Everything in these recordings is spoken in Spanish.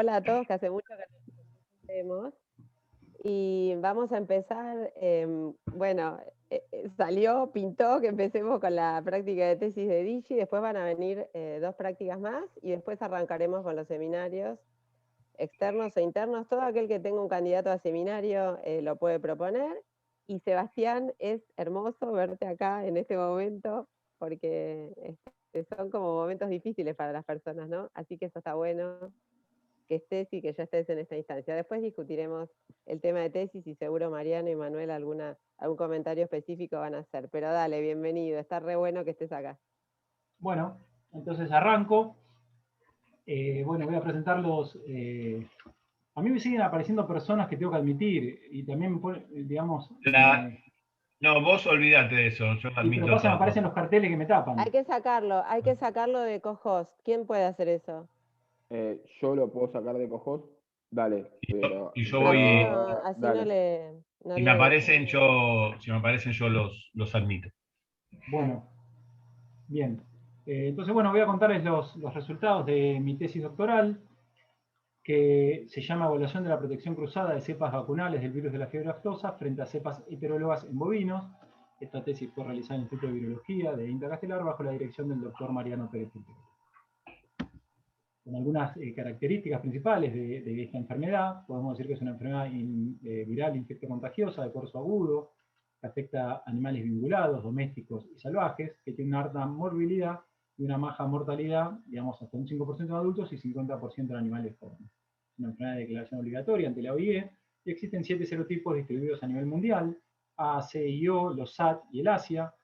Hola a todos, que hace mucho que no nos vemos. Y vamos a empezar, bueno, pintó que empecemos con la práctica de tesis de Digi, después van a venir 2 prácticas más y después arrancaremos con los seminarios externos e internos. Todo aquel que tenga un candidato a seminario lo puede proponer. Y Sebastián, es hermoso verte acá en este momento porque son como momentos difíciles para las personas, ¿no? Así que eso está bueno que estés y que ya estés en esta instancia. Después discutiremos el tema de tesis y seguro Mariano y Manuel algún comentario específico van a hacer. Pero dale, bienvenido, está re bueno que estés acá. Bueno, entonces arranco. Bueno, voy a presentar los... a mí me siguen apareciendo personas que tengo que admitir y también, digamos... No, vos olvídate de eso, yo Sí, pero admito pasa, me todo. aparecen los carteles que me tapan. Hay que sacarlo de co-host. ¿Quién puede hacer eso? Yo lo puedo sacar de cojos. Dale, Y yo Así voy, no, así no dale. le, no si me le. aparecen, si me aparecen, yo los admito. Bueno, bien. Entonces, bueno, voy a contarles los resultados de mi tesis doctoral, que se llama Evaluación de la protección cruzada de cepas vacunales del virus de la fiebre aftosa frente a cepas heterólogas en bovinos. Esta tesis fue realizada en el Instituto de Virología de INTA Castelar bajo la dirección del doctor Mariano Pérez Pintero. Con algunas características principales de esta enfermedad, podemos decir que es una enfermedad viral infectocontagiosa de curso agudo, que afecta a animales vinculados, domésticos y salvajes, que tiene una alta morbilidad y una baja mortalidad, digamos, hasta un 5% en adultos y 50% en animales jóvenes. Es una enfermedad de declaración obligatoria ante la OIE y existen 7 serotipos distribuidos a nivel mundial: A, C y O, los SAT y el Asia.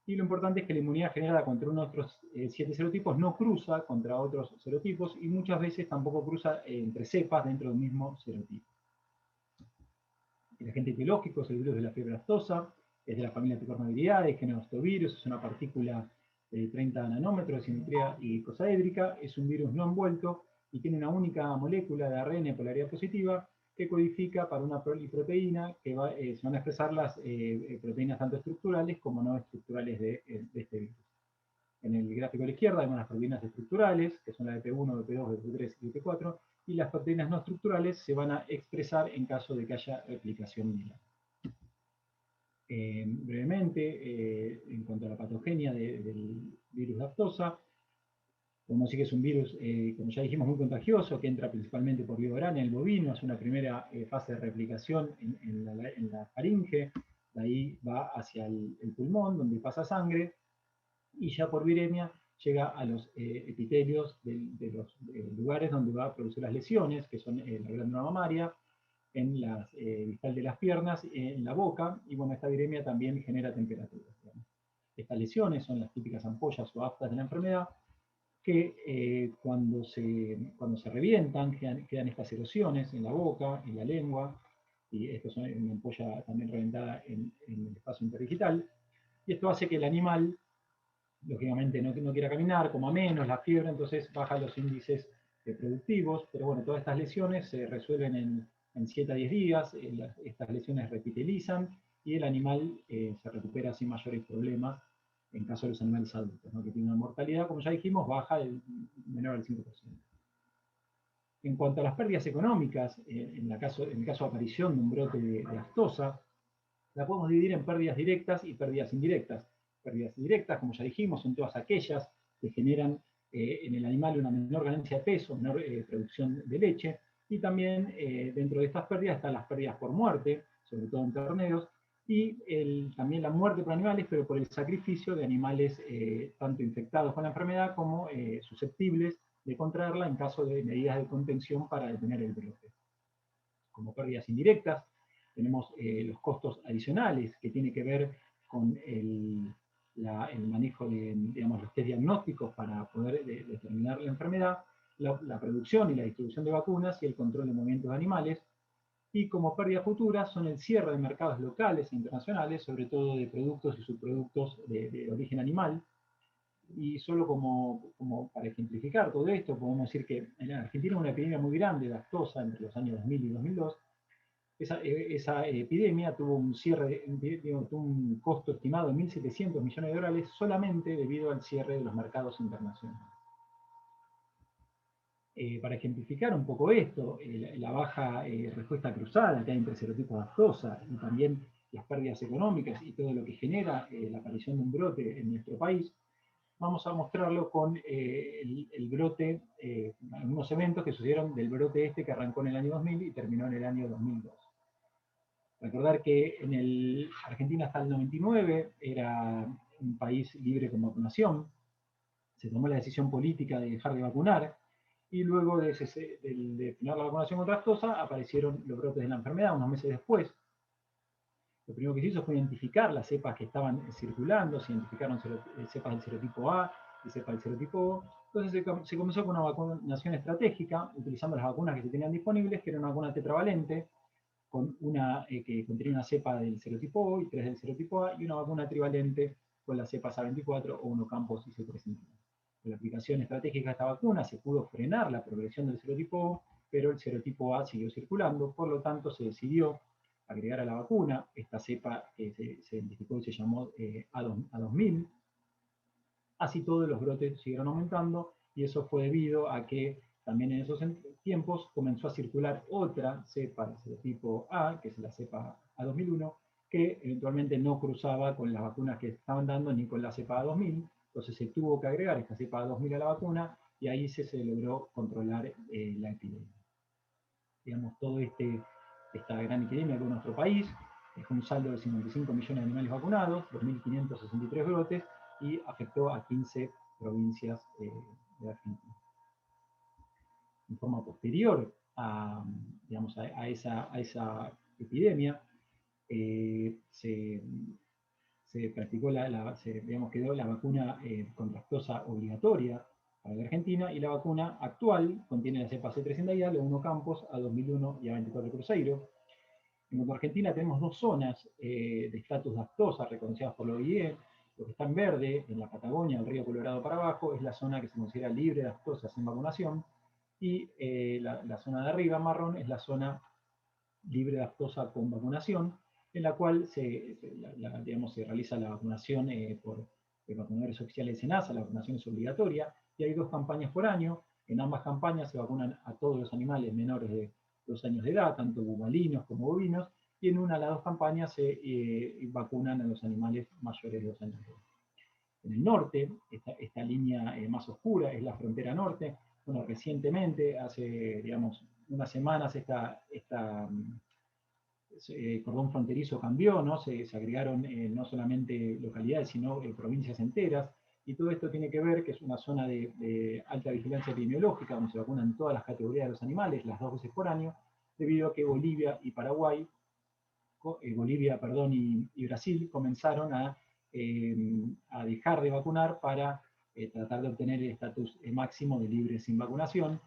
Y lo importante es que la inmunidad generada contra otros 7 serotipos no cruza contra otros serotipos y muchas veces tampoco cruza entre cepas dentro del mismo serotipo. El agente etiológico es el virus de la fiebre aftosa, es de la familia Picornaviridae, género Ostovirus, es una partícula de 30 nanómetros de simetría y icosaédrica, es un virus no envuelto y tiene una única molécula de ARN de polaridad positiva que codifica para una poliproteína que se van a expresar las proteínas tanto estructurales como no estructurales de este virus. En el gráfico a la izquierda hay unas proteínas estructurales, que son la BP1, BP2, BP3 y BP4, y las proteínas no estructurales se van a expresar en caso de que haya replicación miliar. Brevemente, en cuanto a la patogenia del virus de aftosa, podemos decir que es un virus, como ya dijimos, muy contagioso, que entra principalmente por vía oral en el bovino, es una primera fase de replicación en la faringe, de ahí va hacia el pulmón, donde pasa sangre, y ya por viremia llega a los epitelios de los lugares donde va a producir las lesiones, que son la glándula mamaria, en la distal de las piernas, en la boca, y bueno, esta viremia también genera temperatura. Estas lesiones son las típicas ampollas o aftas de la enfermedad, que cuando se revientan quedan estas erosiones en la boca, en la lengua, y esto es una ampolla también reventada en el espacio interdigital, y esto hace que el animal lógicamente no quiera caminar, coma menos, la fiebre, entonces baja los índices productivos, pero bueno, todas estas lesiones se resuelven en 7 a 10 días, estas lesiones repitelizan y el animal se recupera sin mayores problemas en caso de los animales adultos, ¿no? Que tienen una mortalidad, como ya dijimos, baja menor al 5%. En cuanto a las pérdidas económicas, en el caso de aparición de un brote de aftosa, la podemos dividir en pérdidas directas y pérdidas indirectas. Pérdidas directas, como ya dijimos, son todas aquellas que generan en el animal una menor ganancia de peso, menor producción de leche, y también dentro de estas pérdidas están las pérdidas por muerte, sobre todo en terneros, y también la muerte por animales, pero por el sacrificio de animales tanto infectados con la enfermedad como susceptibles de contraerla en caso de medidas de contención para detener el brote. Como pérdidas indirectas, tenemos los costos adicionales que tiene que ver con el manejo de, digamos, los test diagnósticos para poder determinar la enfermedad, la producción y la distribución de vacunas y el control de movimientos de animales. Y como pérdidas futuras son el cierre de mercados locales e internacionales, sobre todo de productos y subproductos de origen animal. Y solo como para ejemplificar todo esto, podemos decir que en Argentina hubo una epidemia muy grande de aftosa entre los años 2000 y 2002. Esa epidemia tuvo un tuvo un costo estimado de 1.700 millones de dólares solamente debido al cierre de los mercados internacionales. Para ejemplificar un poco esto, la baja respuesta cruzada que hay entre serotipos de aftosa y también las pérdidas económicas y todo lo que genera la aparición de un brote en nuestro país, vamos a mostrarlo con el brote, algunos eventos que sucedieron del brote este que arrancó en el año 2000 y terminó en el año 2002. Recordar que Argentina hasta el 99 era un país libre con vacunación, se tomó la decisión política de dejar de vacunar, y luego de final la vacunación contra aftosa aparecieron los brotes de la enfermedad unos meses después. Lo primero que se hizo fue identificar las cepas que estaban circulando, se identificaron cepas del serotipo A y cepas del serotipo O. Entonces se comenzó con una vacunación estratégica, utilizando las vacunas que se tenían disponibles, que era una vacuna tetravalente, con una que contenía una cepa del serotipo O y 3 del serotipo A, y una vacuna trivalente con las cepas A24 o 1 campos y C3. Con la aplicación estratégica de esta vacuna se pudo frenar la progresión del serotipo O, pero el serotipo A siguió circulando, por lo tanto se decidió agregar a la vacuna esta cepa que se identificó y se llamó A2000. Así todos los brotes siguieron aumentando, y eso fue debido a que también en esos tiempos comenzó a circular otra cepa del serotipo A, que es la cepa A2001, que eventualmente no cruzaba con las vacunas que estaban dando ni con la cepa A2000. Entonces se tuvo que agregar esta cepa A2000 a la vacuna, y ahí se logró controlar la epidemia. Digamos, toda esta gran epidemia que hubo en nuestro país dejó un saldo de 55 millones de animales vacunados, 2.563 brotes, y afectó a 15 provincias de Argentina. En forma posterior digamos, a esa epidemia, se practicó quedó la vacuna contra aftosa obligatoria para la Argentina, y la vacuna actual contiene la cepa C300 la 1 campos, A2001 y A24 cruzeiro. En Argentina tenemos dos zonas de estatus de aftosa reconocidas por la OIE. Lo que está en verde, en la Patagonia, el río Colorado para abajo, es la zona que se considera libre de aftosa sin vacunación, y la zona de arriba, marrón, es la zona libre de aftosa con vacunación, en la cual se realiza la vacunación por vacunadores oficiales de SENASA. La vacunación es obligatoria, y hay 2 campañas por año. En ambas campañas se vacunan a todos los animales menores de 2 años de edad, tanto bubalinos como bovinos, y en una de las 2 campañas se vacunan a los animales mayores de 2 años de edad. En el norte, esta línea más oscura es la frontera norte. Bueno, recientemente, hace, unas semanas, cordón fronterizo cambió, ¿no? Se agregaron no solamente localidades, sino provincias enteras, y todo esto tiene que ver que es una zona de alta vigilancia epidemiológica, donde se vacunan todas las categorías de los animales, las 2 veces por año, debido a que Bolivia y Paraguay, y Brasil comenzaron a dejar de vacunar para tratar de obtener el estatus máximo de libre sin vacunación,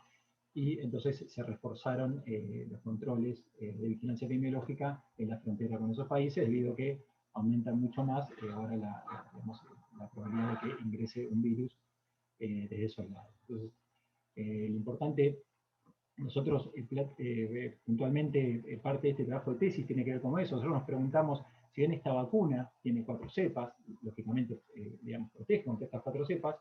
y entonces se reforzaron los controles de vigilancia epidemiológica en la frontera con esos países, debido a que aumenta mucho más ahora la probabilidad de que ingrese un virus desde esos lados. Entonces, lo importante, nosotros puntualmente parte de este trabajo de tesis tiene que ver con eso. Nosotros nos preguntamos, si bien esta vacuna tiene 4 cepas, lógicamente protege contra estas 4 cepas,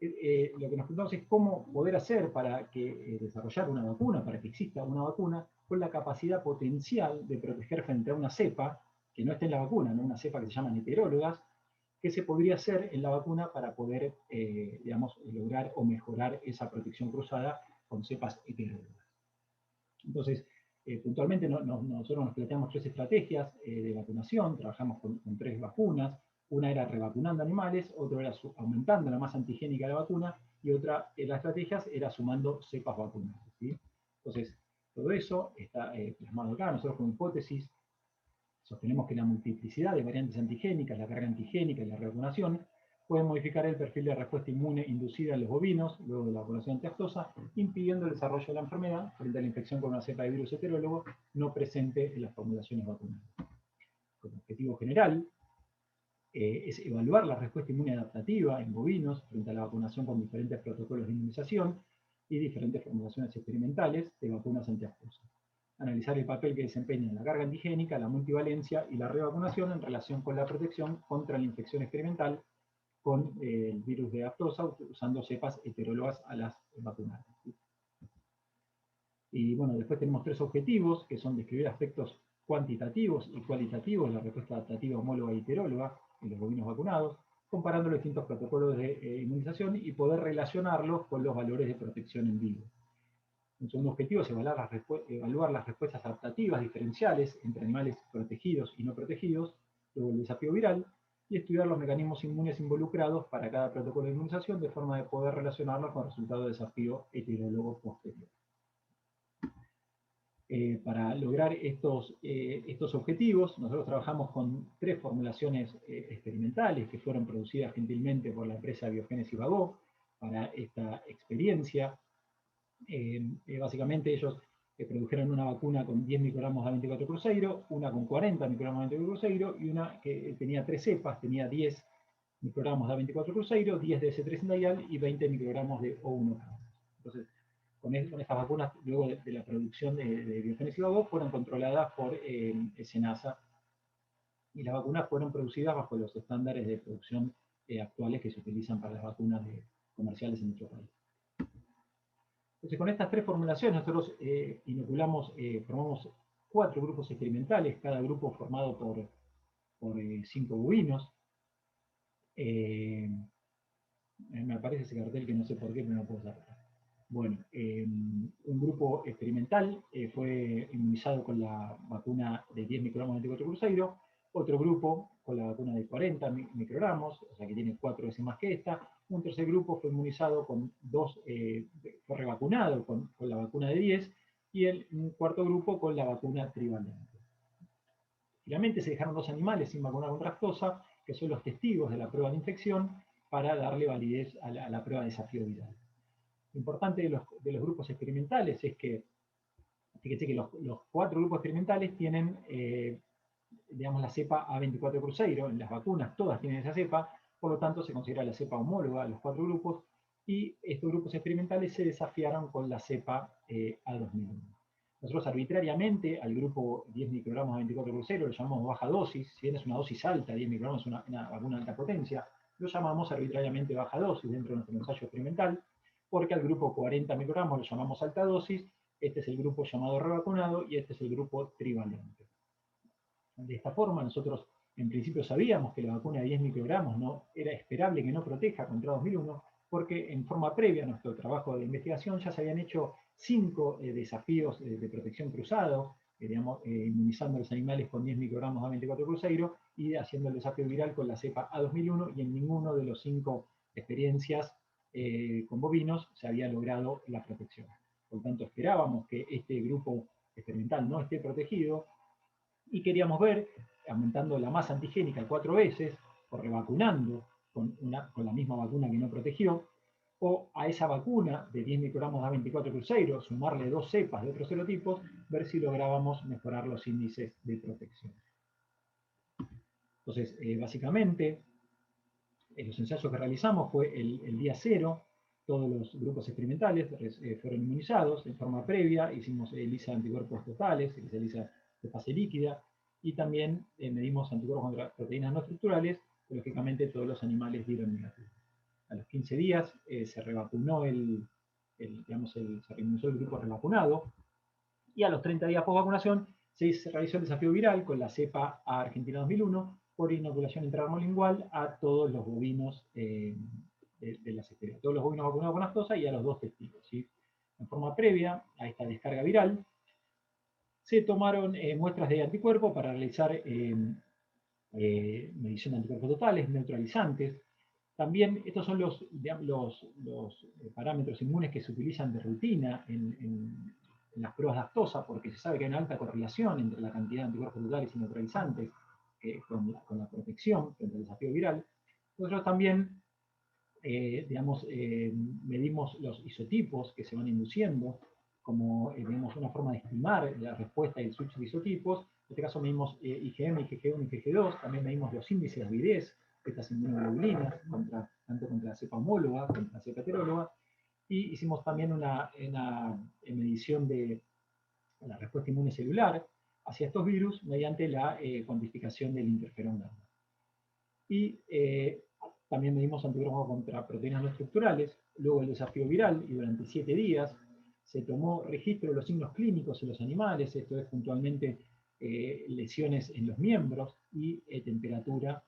lo que nos preguntamos es cómo poder hacer para que desarrollar una vacuna, para que exista una vacuna con la capacidad potencial de proteger frente a una cepa que no esté en la vacuna, ¿no? Una cepa que se llaman heterólogas, que se podría hacer en la vacuna para poder, lograr o mejorar esa protección cruzada con cepas heterólogas. Entonces, puntualmente nosotros nos planteamos 3 estrategias de vacunación. Trabajamos con 3 vacunas. Una era revacunando animales, otra era aumentando la masa antigénica de la vacuna, y otra de las estrategias era sumando cepas vacunadas, ¿sí? Entonces, todo eso está plasmado acá. Nosotros, con hipótesis, sostenemos que la multiplicidad de variantes antigénicas, la carga antigénica y la revacunación pueden modificar el perfil de respuesta inmune inducida en los bovinos luego de la vacunación antiaftosa, impidiendo el desarrollo de la enfermedad frente a la infección con una cepa de virus heterólogo no presente en las formulaciones vacunadas. Como objetivo general, es evaluar la respuesta inmune adaptativa en bovinos frente a la vacunación con diferentes protocolos de inmunización y diferentes formulaciones experimentales de vacunas antiaftosa. Analizar el papel que desempeña la carga antigénica, la multivalencia y la revacunación en relación con la protección contra la infección experimental con el virus de aftosa, usando cepas heterólogas a las vacunadas. Y bueno, después tenemos 3 objetivos, que son describir aspectos cuantitativos y cualitativos de la respuesta adaptativa homóloga y heteróloga en los bovinos vacunados, comparando los distintos protocolos de inmunización y poder relacionarlos con los valores de protección en vivo. Un segundo objetivo es evaluar las respuestas adaptativas diferenciales entre animales protegidos y no protegidos, luego el desafío viral, y estudiar los mecanismos inmunes involucrados para cada protocolo de inmunización de forma de poder relacionarlos con resultados de desafío heterólogo posterior. Para lograr estos objetivos, nosotros trabajamos con 3 formulaciones experimentales que fueron producidas gentilmente por la empresa Biogénesis Vagó para esta experiencia. Básicamente ellos produjeron una vacuna con 10 microgramos de A24 Cruzeiro, una con 40 microgramos de A24 Cruzeiro y una que tenía 3 cepas, tenía 10 microgramos de A24 Cruzeiro, 10 de S3 Indaial y 20 microgramos de O1. Entonces, con estas vacunas, luego de la producción de Biogénesis Vagó, fueron controladas por SENASA y las vacunas fueron producidas bajo los estándares de producción actuales que se utilizan para las vacunas comerciales en nuestro país. Entonces, con estas 3 formulaciones, nosotros formamos 4 grupos experimentales, cada grupo formado por 5 bovinos. Me aparece ese cartel que no sé por qué, pero no puedo sacar. Bueno, un grupo experimental fue inmunizado con la vacuna de 10 microgramos de 24 Cruzeiro, otro grupo con la vacuna de 40 microgramos, o sea que tiene 4 veces más que esta. Un tercer grupo fue inmunizado con fue revacunado con la vacuna de 10, y un cuarto grupo con la vacuna trivalente. Finalmente se dejaron 2 animales sin vacunar contra aftosa, que son los testigos de la prueba de infección, para darle validez a la prueba de desafío viral. Lo importante de los grupos experimentales es que, fíjense que los 4 grupos experimentales tienen, digamos, la cepa A24 Cruzeiro. En las vacunas todas tienen esa cepa, por lo tanto se considera la cepa homóloga a los 4 grupos, y estos grupos experimentales se desafiaron con la cepa A2001. Nosotros arbitrariamente al grupo 10 microgramos de 24 Cruzeiro lo llamamos baja dosis, si bien es una dosis alta, 10 microgramos es una vacuna de alta potencia, lo llamamos arbitrariamente baja dosis dentro de nuestro ensayo experimental, porque al grupo 40 microgramos lo llamamos alta dosis, este es el grupo llamado revacunado y este es el grupo trivalente. De esta forma, nosotros en principio sabíamos que la vacuna de 10 microgramos no era esperable que no proteja contra 2001, porque en forma previa a nuestro trabajo de investigación ya se habían hecho 5 desafíos de protección cruzado, inmunizando a los animales con 10 microgramos A24 Cruzeiro y haciendo el desafío viral con la cepa A2001, y en ninguno de los 5 experiencias con bovinos se había logrado la protección. Por lo tanto, esperábamos que este grupo experimental no esté protegido y queríamos ver, aumentando la masa antigénica 4 veces, o revacunando con la misma vacuna que no protegió, o a esa vacuna de 10 microgramos de A24 Cruzeiro, sumarle 2 cepas de otros serotipos, ver si lográbamos mejorar los índices de protección. Entonces, básicamente, los ensayos que realizamos fue el día 0, todos los grupos experimentales fueron inmunizados en forma previa, hicimos ELISA anticuerpos totales, ELISA de fase líquida, y también medimos anticuerpos contra proteínas no estructurales, y lógicamente todos los animales dieron negativo. A los 15 días se revacunó se reinmunizó el grupo revacunado, y a los 30 días post vacunación se realizó el desafío viral con la cepa A Argentina 2001 por inoculación intradermolingual a todos los bovinos de las esferas, todos los bovinos vacunados con aftosa y a los 2 testigos, ¿sí? En forma previa a esta descarga viral, se tomaron muestras de anticuerpos para realizar medición de anticuerpos totales, neutralizantes. También estos son los parámetros inmunes que se utilizan de rutina en las pruebas de aftosa, porque se sabe que hay una alta correlación entre la cantidad de anticuerpos totales y neutralizantes con la protección frente al desafío viral. Nosotros también medimos los isotipos que se van induciendo, como una forma de estimar la respuesta y el switch de isotipos. En este caso medimos IgM, IgG1 y IgG2, también medimos los índices de avidez de estas inmunoglobulinas, tanto contra la cepa homóloga como contra la cepa heteróloga, y hicimos también una medición de la respuesta inmune celular hacia estos virus mediante la cuantificación del interferón gamma. Y también medimos anticuerpos contra proteínas no estructurales, luego el desafío viral, y durante 7 días se tomó registro de los signos clínicos en los animales, esto es puntualmente lesiones en los miembros y temperatura,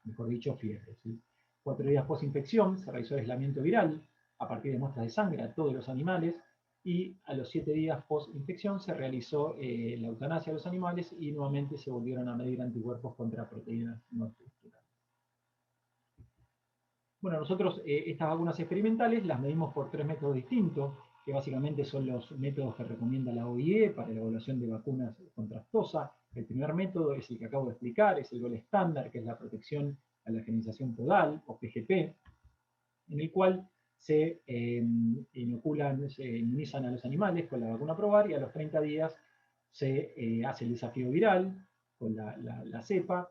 mejor dicho, fiebre. ¿Sí? 4 días post-infección se realizó el aislamiento viral a partir de muestras de sangre a todos los animales, y a los 7 días post-infección se realizó la eutanasia de los animales y nuevamente se volvieron a medir anticuerpos contra proteínas no estructurales. Bueno, nosotros estas vacunas experimentales las medimos por 3 métodos distintos, que básicamente son los métodos que recomienda la OIE para la evaluación de vacunas contra aftosa. El primer método es el que acabo de explicar, es el gol estándar, que es la protección a la genización podal, o PGP, en el cual se inoculan, se inmunizan a los animales con la vacuna a probar, y a los 30 días se hace el desafío viral con la cepa,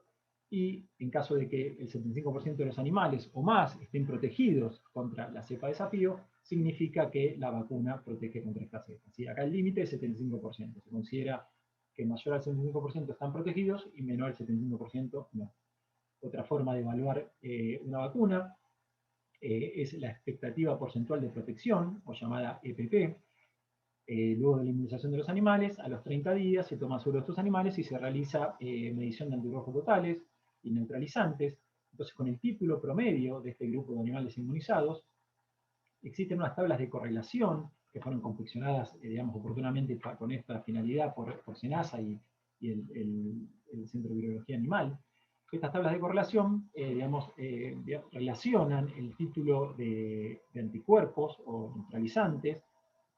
y en caso de que el 75% de los animales o más estén protegidos contra la cepa desafío, significa que la vacuna protege contra esta cepa. ¿Sí? Acá el límite es 75%. Se considera que mayor al 75% están protegidos y menor al 75% no. Otra forma de evaluar una vacuna es la expectativa porcentual de protección, o llamada EPP. Luego de la inmunización de los animales, a los 30 días se toma suero de estos animales y se realiza medición de anticuerpos totales y neutralizantes. Entonces, con el título promedio de este grupo de animales inmunizados, existen unas tablas de correlación que fueron confeccionadas, digamos, oportunamente con esta finalidad por SENASA y el Centro de Virología Animal. Estas tablas de correlación, relacionan el título de anticuerpos o neutralizantes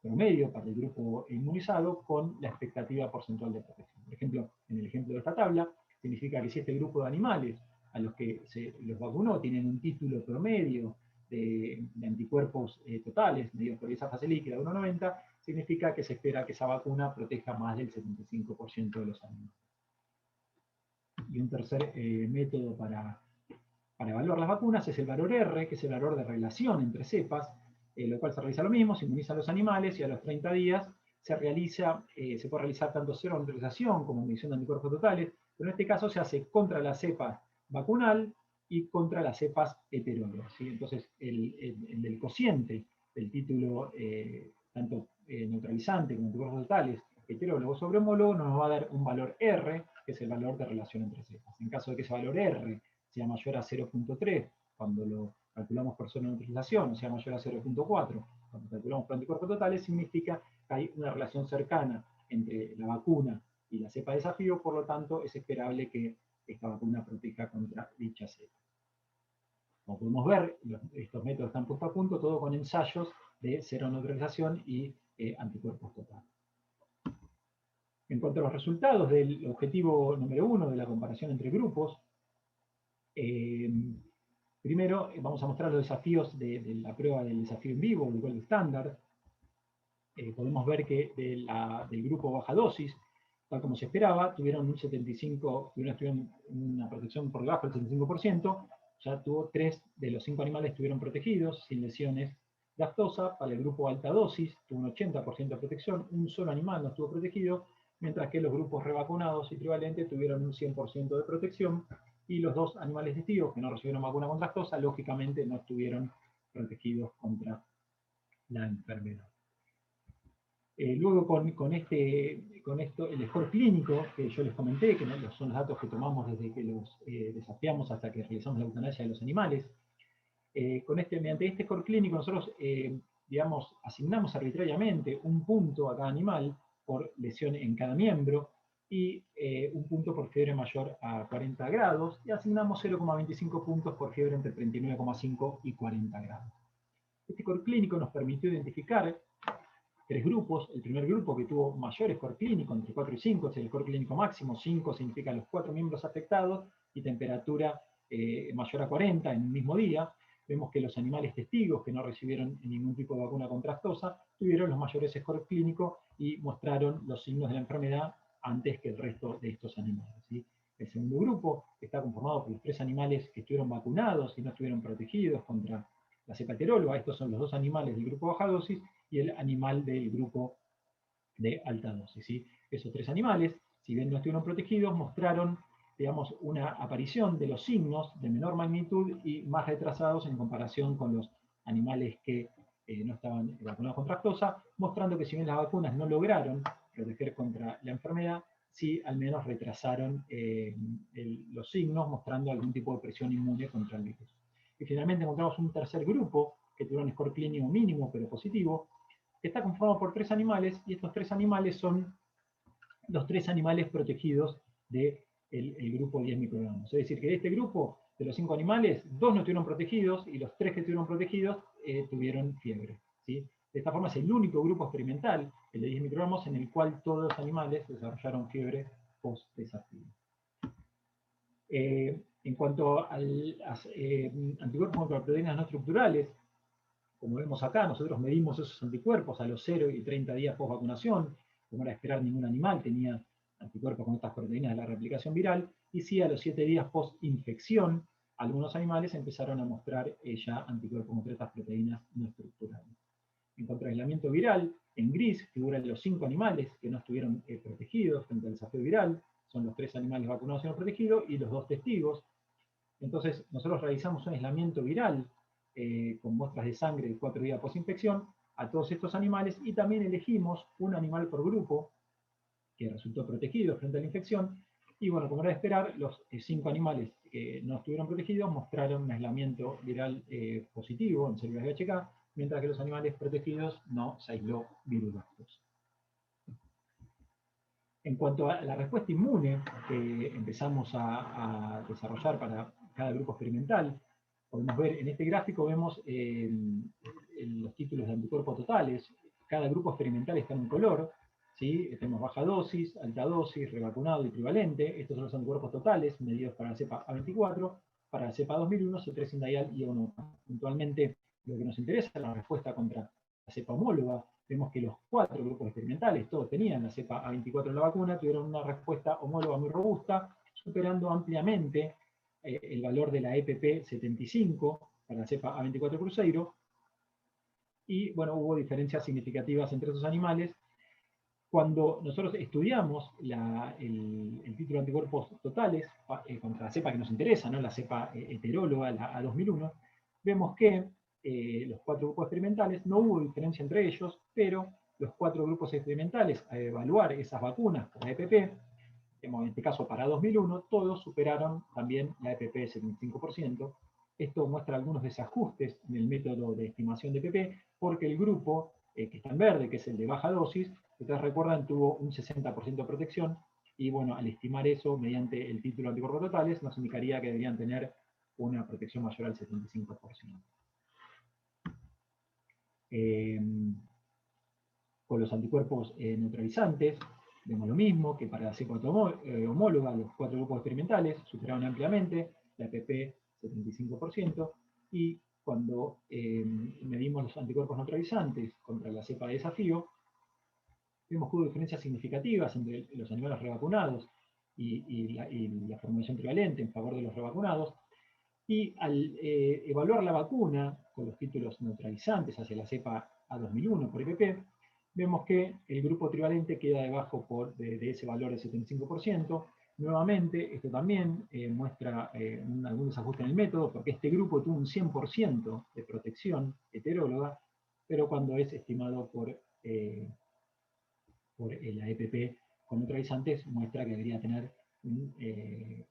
promedio para el grupo inmunizado con la expectativa porcentual de protección. Por ejemplo, en el ejemplo de esta tabla, significa que si este grupo de animales a los que se los vacunó tienen un título promedio de anticuerpos totales, medidos por esa fase líquida de 1,90, significa que se espera que esa vacuna proteja más del 75% de los animales. Y un tercer método para evaluar las vacunas es el valor R, que es el valor de relación entre cepas, lo cual se realiza lo mismo, se inmuniza a los animales y a los 30 días se puede realizar tanto cero neutralización como medición de anticuerpos totales, pero en este caso se hace contra la cepa vacunal y contra las cepas heterólogas. ¿Sí? Entonces, el del cociente del título, tanto neutralizante como anticuerpos totales, heterólogo sobre homólogo, nos va a dar un valor R, que es el valor de relación entre cepas. En caso de que ese valor R sea mayor a 0,3, cuando lo calculamos por zona de neutralización, o sea mayor a 0,4, cuando calculamos por anticuerpos totales, significa que hay una relación cercana entre la vacuna y la cepa de desafío, por lo tanto es esperable que esta vacuna proteja contra dicha cepa. Como podemos ver, estos métodos están puestos a punto, todo con ensayos de cero neutralización y anticuerpos totales. En cuanto a los resultados del objetivo número 1 de la comparación entre grupos, primero vamos a mostrar los desafíos de la prueba del desafío en vivo, del gold estándar. Podemos ver que del grupo baja dosis, tal como se esperaba, tuvieron una protección por debajo del 75%, ya tuvo 3 de los 5 animales estuvieron protegidos, sin lesiones de aftosa. Para el grupo alta dosis, tuvo un 80% de protección, un solo animal no estuvo protegido, mientras que los grupos revacunados y trivalentes tuvieron un 100% de protección, y los 2 animales testigos que no recibieron vacuna contra aftosa, lógicamente no estuvieron protegidos contra la enfermedad. Luego con esto, el score clínico que yo les comenté, que son los datos que tomamos desde que los desafiamos hasta que realizamos la eutanasia de los animales, mediante este score clínico nosotros, asignamos arbitrariamente un punto a cada animal por lesión en cada miembro, y un punto por fiebre mayor a 40 grados, y asignamos 0,25 puntos por fiebre entre 39,5 y 40 grados. Este score clínico nos permitió identificar 3 grupos. El primer grupo, que tuvo mayor score clínico, entre 4 y 5, es el score clínico máximo. 5 significa los 4 miembros afectados y temperatura mayor a 40 en un mismo día. Vemos que los animales testigos que no recibieron ningún tipo de vacuna contra aftosa tuvieron los mayores scores clínicos y mostraron los signos de la enfermedad antes que el resto de estos animales. ¿Sí? El segundo grupo está conformado por los 3 animales que estuvieron vacunados y no estuvieron protegidos contra la cepa heteróloga. Estos son los 2 animales del grupo baja dosis y el animal del grupo de alta dosis. ¿Sí? Esos 3 animales, si bien no estuvieron protegidos, mostraron, una aparición de los signos de menor magnitud y más retrasados en comparación con los animales que no estaban vacunados contra aftosa, mostrando que si bien las vacunas no lograron proteger contra la enfermedad, sí al menos retrasaron los signos, mostrando algún tipo de presión inmune contra el virus. Y finalmente encontramos un tercer grupo, que tuvo un score clínico mínimo, pero positivo, que está conformado por 3 animales, y estos 3 animales son los 3 animales protegidos del grupo 10 microgramos. Es decir, que de este grupo, de los 5 animales, 2 no estuvieron protegidos, y los 3 que estuvieron protegidos tuvieron fiebre, ¿sí? De esta forma es el único grupo experimental, el de 10 microgramos, en el cual todos los animales desarrollaron fiebre post-desafío. En cuanto a anticuerpos contra proteínas no estructurales, como vemos acá, nosotros medimos esos anticuerpos a los 0 y 30 días post vacunación, como era de esperar, ningún animal tenía anticuerpos con estas proteínas de la replicación viral, y sí a los 7 días post infección, algunos animales empezaron a mostrar ya anticuerpos contra estas proteínas no estructurales. En cuanto al aislamiento viral, en gris figuran los 5 animales que no estuvieron protegidos frente al desafío viral, son los 3 animales vacunados y no protegidos, y los 2 testigos. Entonces, nosotros realizamos un aislamiento viral con muestras de sangre de 4 días post-infección a todos estos animales, y también elegimos un animal por grupo que resultó protegido frente a la infección, y bueno, como era de esperar, los 5 animales que no estuvieron protegidos mostraron un aislamiento viral positivo en células VHK, mientras que los animales protegidos no se aisló virus aftosa. En cuanto a la respuesta inmune que empezamos a desarrollar para cada grupo experimental, podemos ver en este gráfico, vemos los títulos de anticuerpos totales. Cada grupo experimental está en un color, ¿sí? Tenemos baja dosis, alta dosis, revacunado y trivalente. Estos son los anticuerpos totales medidos para la cepa A24, para la cepa 2001, C3 indaial y O1. Puntualmente, lo que nos interesa es la respuesta contra la cepa homóloga. Vemos que los 4 grupos experimentales, todos tenían la cepa A24 en la vacuna, tuvieron una respuesta homóloga muy robusta, superando ampliamente el valor de la EPP 75 para la cepa A24 Cruzeiro. Y bueno, hubo diferencias significativas entre esos animales. Cuando nosotros estudiamos el título de anticuerpos totales contra la cepa que nos interesa, ¿no? La cepa heteróloga, la A2001, vemos que los 4 grupos experimentales, no hubo diferencia entre ellos, pero los 4 grupos experimentales, a evaluar esas vacunas por la EPP, en este caso para 2001, todos superaron también la EPP de 75%. Esto muestra algunos desajustes en el método de estimación de EPP, porque el grupo que está en verde, que es el de baja dosis, ustedes recuerdan, tuvo un 60% de protección, y bueno, al estimar eso mediante el título de anticuerpos totales, nos indicaría que deberían tener una protección mayor al 75%. Con los anticuerpos neutralizantes, vemos lo mismo que para la cepa homóloga, los 4 grupos experimentales superaron ampliamente la EPP 75%, y cuando medimos los anticuerpos neutralizantes contra la cepa de desafío, vemos que hubo diferencias significativas entre los animales revacunados y la formulación trivalente en favor de los revacunados. Y al evaluar la vacuna con los títulos neutralizantes hacia la cepa A2001 por IPP, vemos que el grupo trivalente queda debajo de ese valor del 75%. Nuevamente, esto también muestra algún desajuste en el método, porque este grupo tuvo un 100% de protección heteróloga, pero cuando es estimado por la EPP con neutralizantes, muestra que debería tener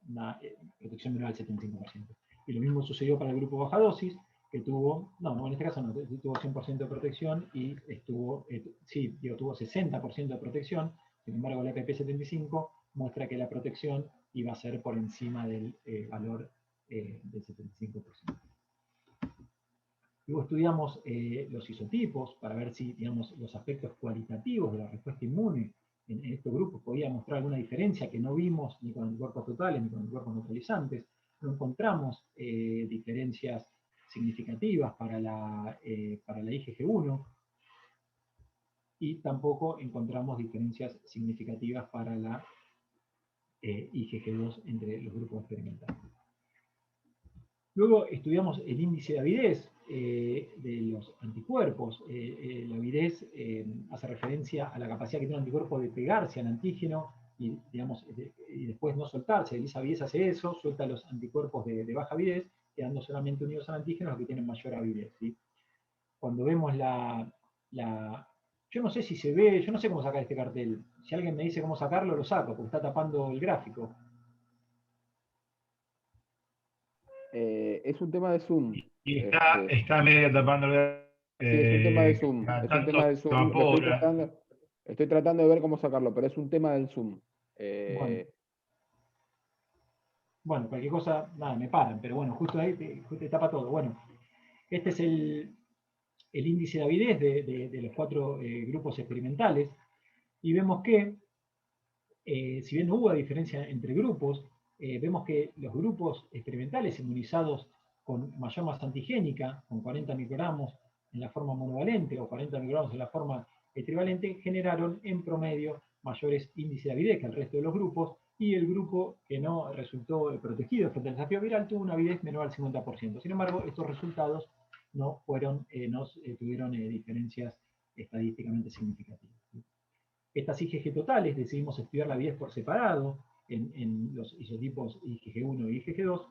una protección menor al 75%. Y lo mismo sucedió para el grupo baja dosis, que tuvo, no, en este caso no, tuvo 100% de protección y tuvo 60% de protección. Sin embargo, la EPP 75 muestra que la protección iba a ser por encima del valor del 75%. Luego estudiamos los isotipos para ver si, digamos, los aspectos cualitativos de la respuesta inmune en estos grupos podía mostrar alguna diferencia que no vimos ni con anticuerpos totales ni con anticuerpos neutralizantes. No encontramos diferencias significativas para la IgG1, y tampoco encontramos diferencias significativas para la IgG2 entre los grupos experimentales. Luego estudiamos el índice de avidez de los anticuerpos. La avidez hace referencia a la capacidad que tiene un anticuerpo de pegarse al antígeno y, digamos, y después no soltarse. El avidez hace eso, suelta los anticuerpos de baja avidez, quedando solamente unidos al antígeno los que tienen mayor avidez, ¿sí? cuando vemos yo no sé si se ve, yo no sé cómo sacar este cartel. Si alguien me dice cómo sacarlo, lo saco, porque está tapando el gráfico. Es un tema de Zoom. Y está medio tapando Sí, es un tema de Zoom. cada Es un tanto tema de se Zoom. Lo evapora. estoy tratando de ver cómo sacarlo, pero es un tema del Zoom. Bueno, cualquier cosa, nada, me paran, pero bueno, justo ahí te tapa todo. Bueno, este es el índice de avidez de los 4 grupos experimentales, y vemos que, si bien no hubo diferencia entre grupos, vemos que los grupos experimentales inmunizados con mayor masa antigénica, con 40 microgramos en la forma monovalente o 40 microgramos en la forma trivalente, generaron en promedio mayores índices de avidez que el resto de los grupos, y el grupo que no resultó protegido frente al desafío viral tuvo una avidez menor al 50%. Sin embargo, estos resultados no tuvieron diferencias estadísticamente significativas. Estas IgG totales decidimos estudiar la avidez por separado en los isotipos IgG1 y IgG2,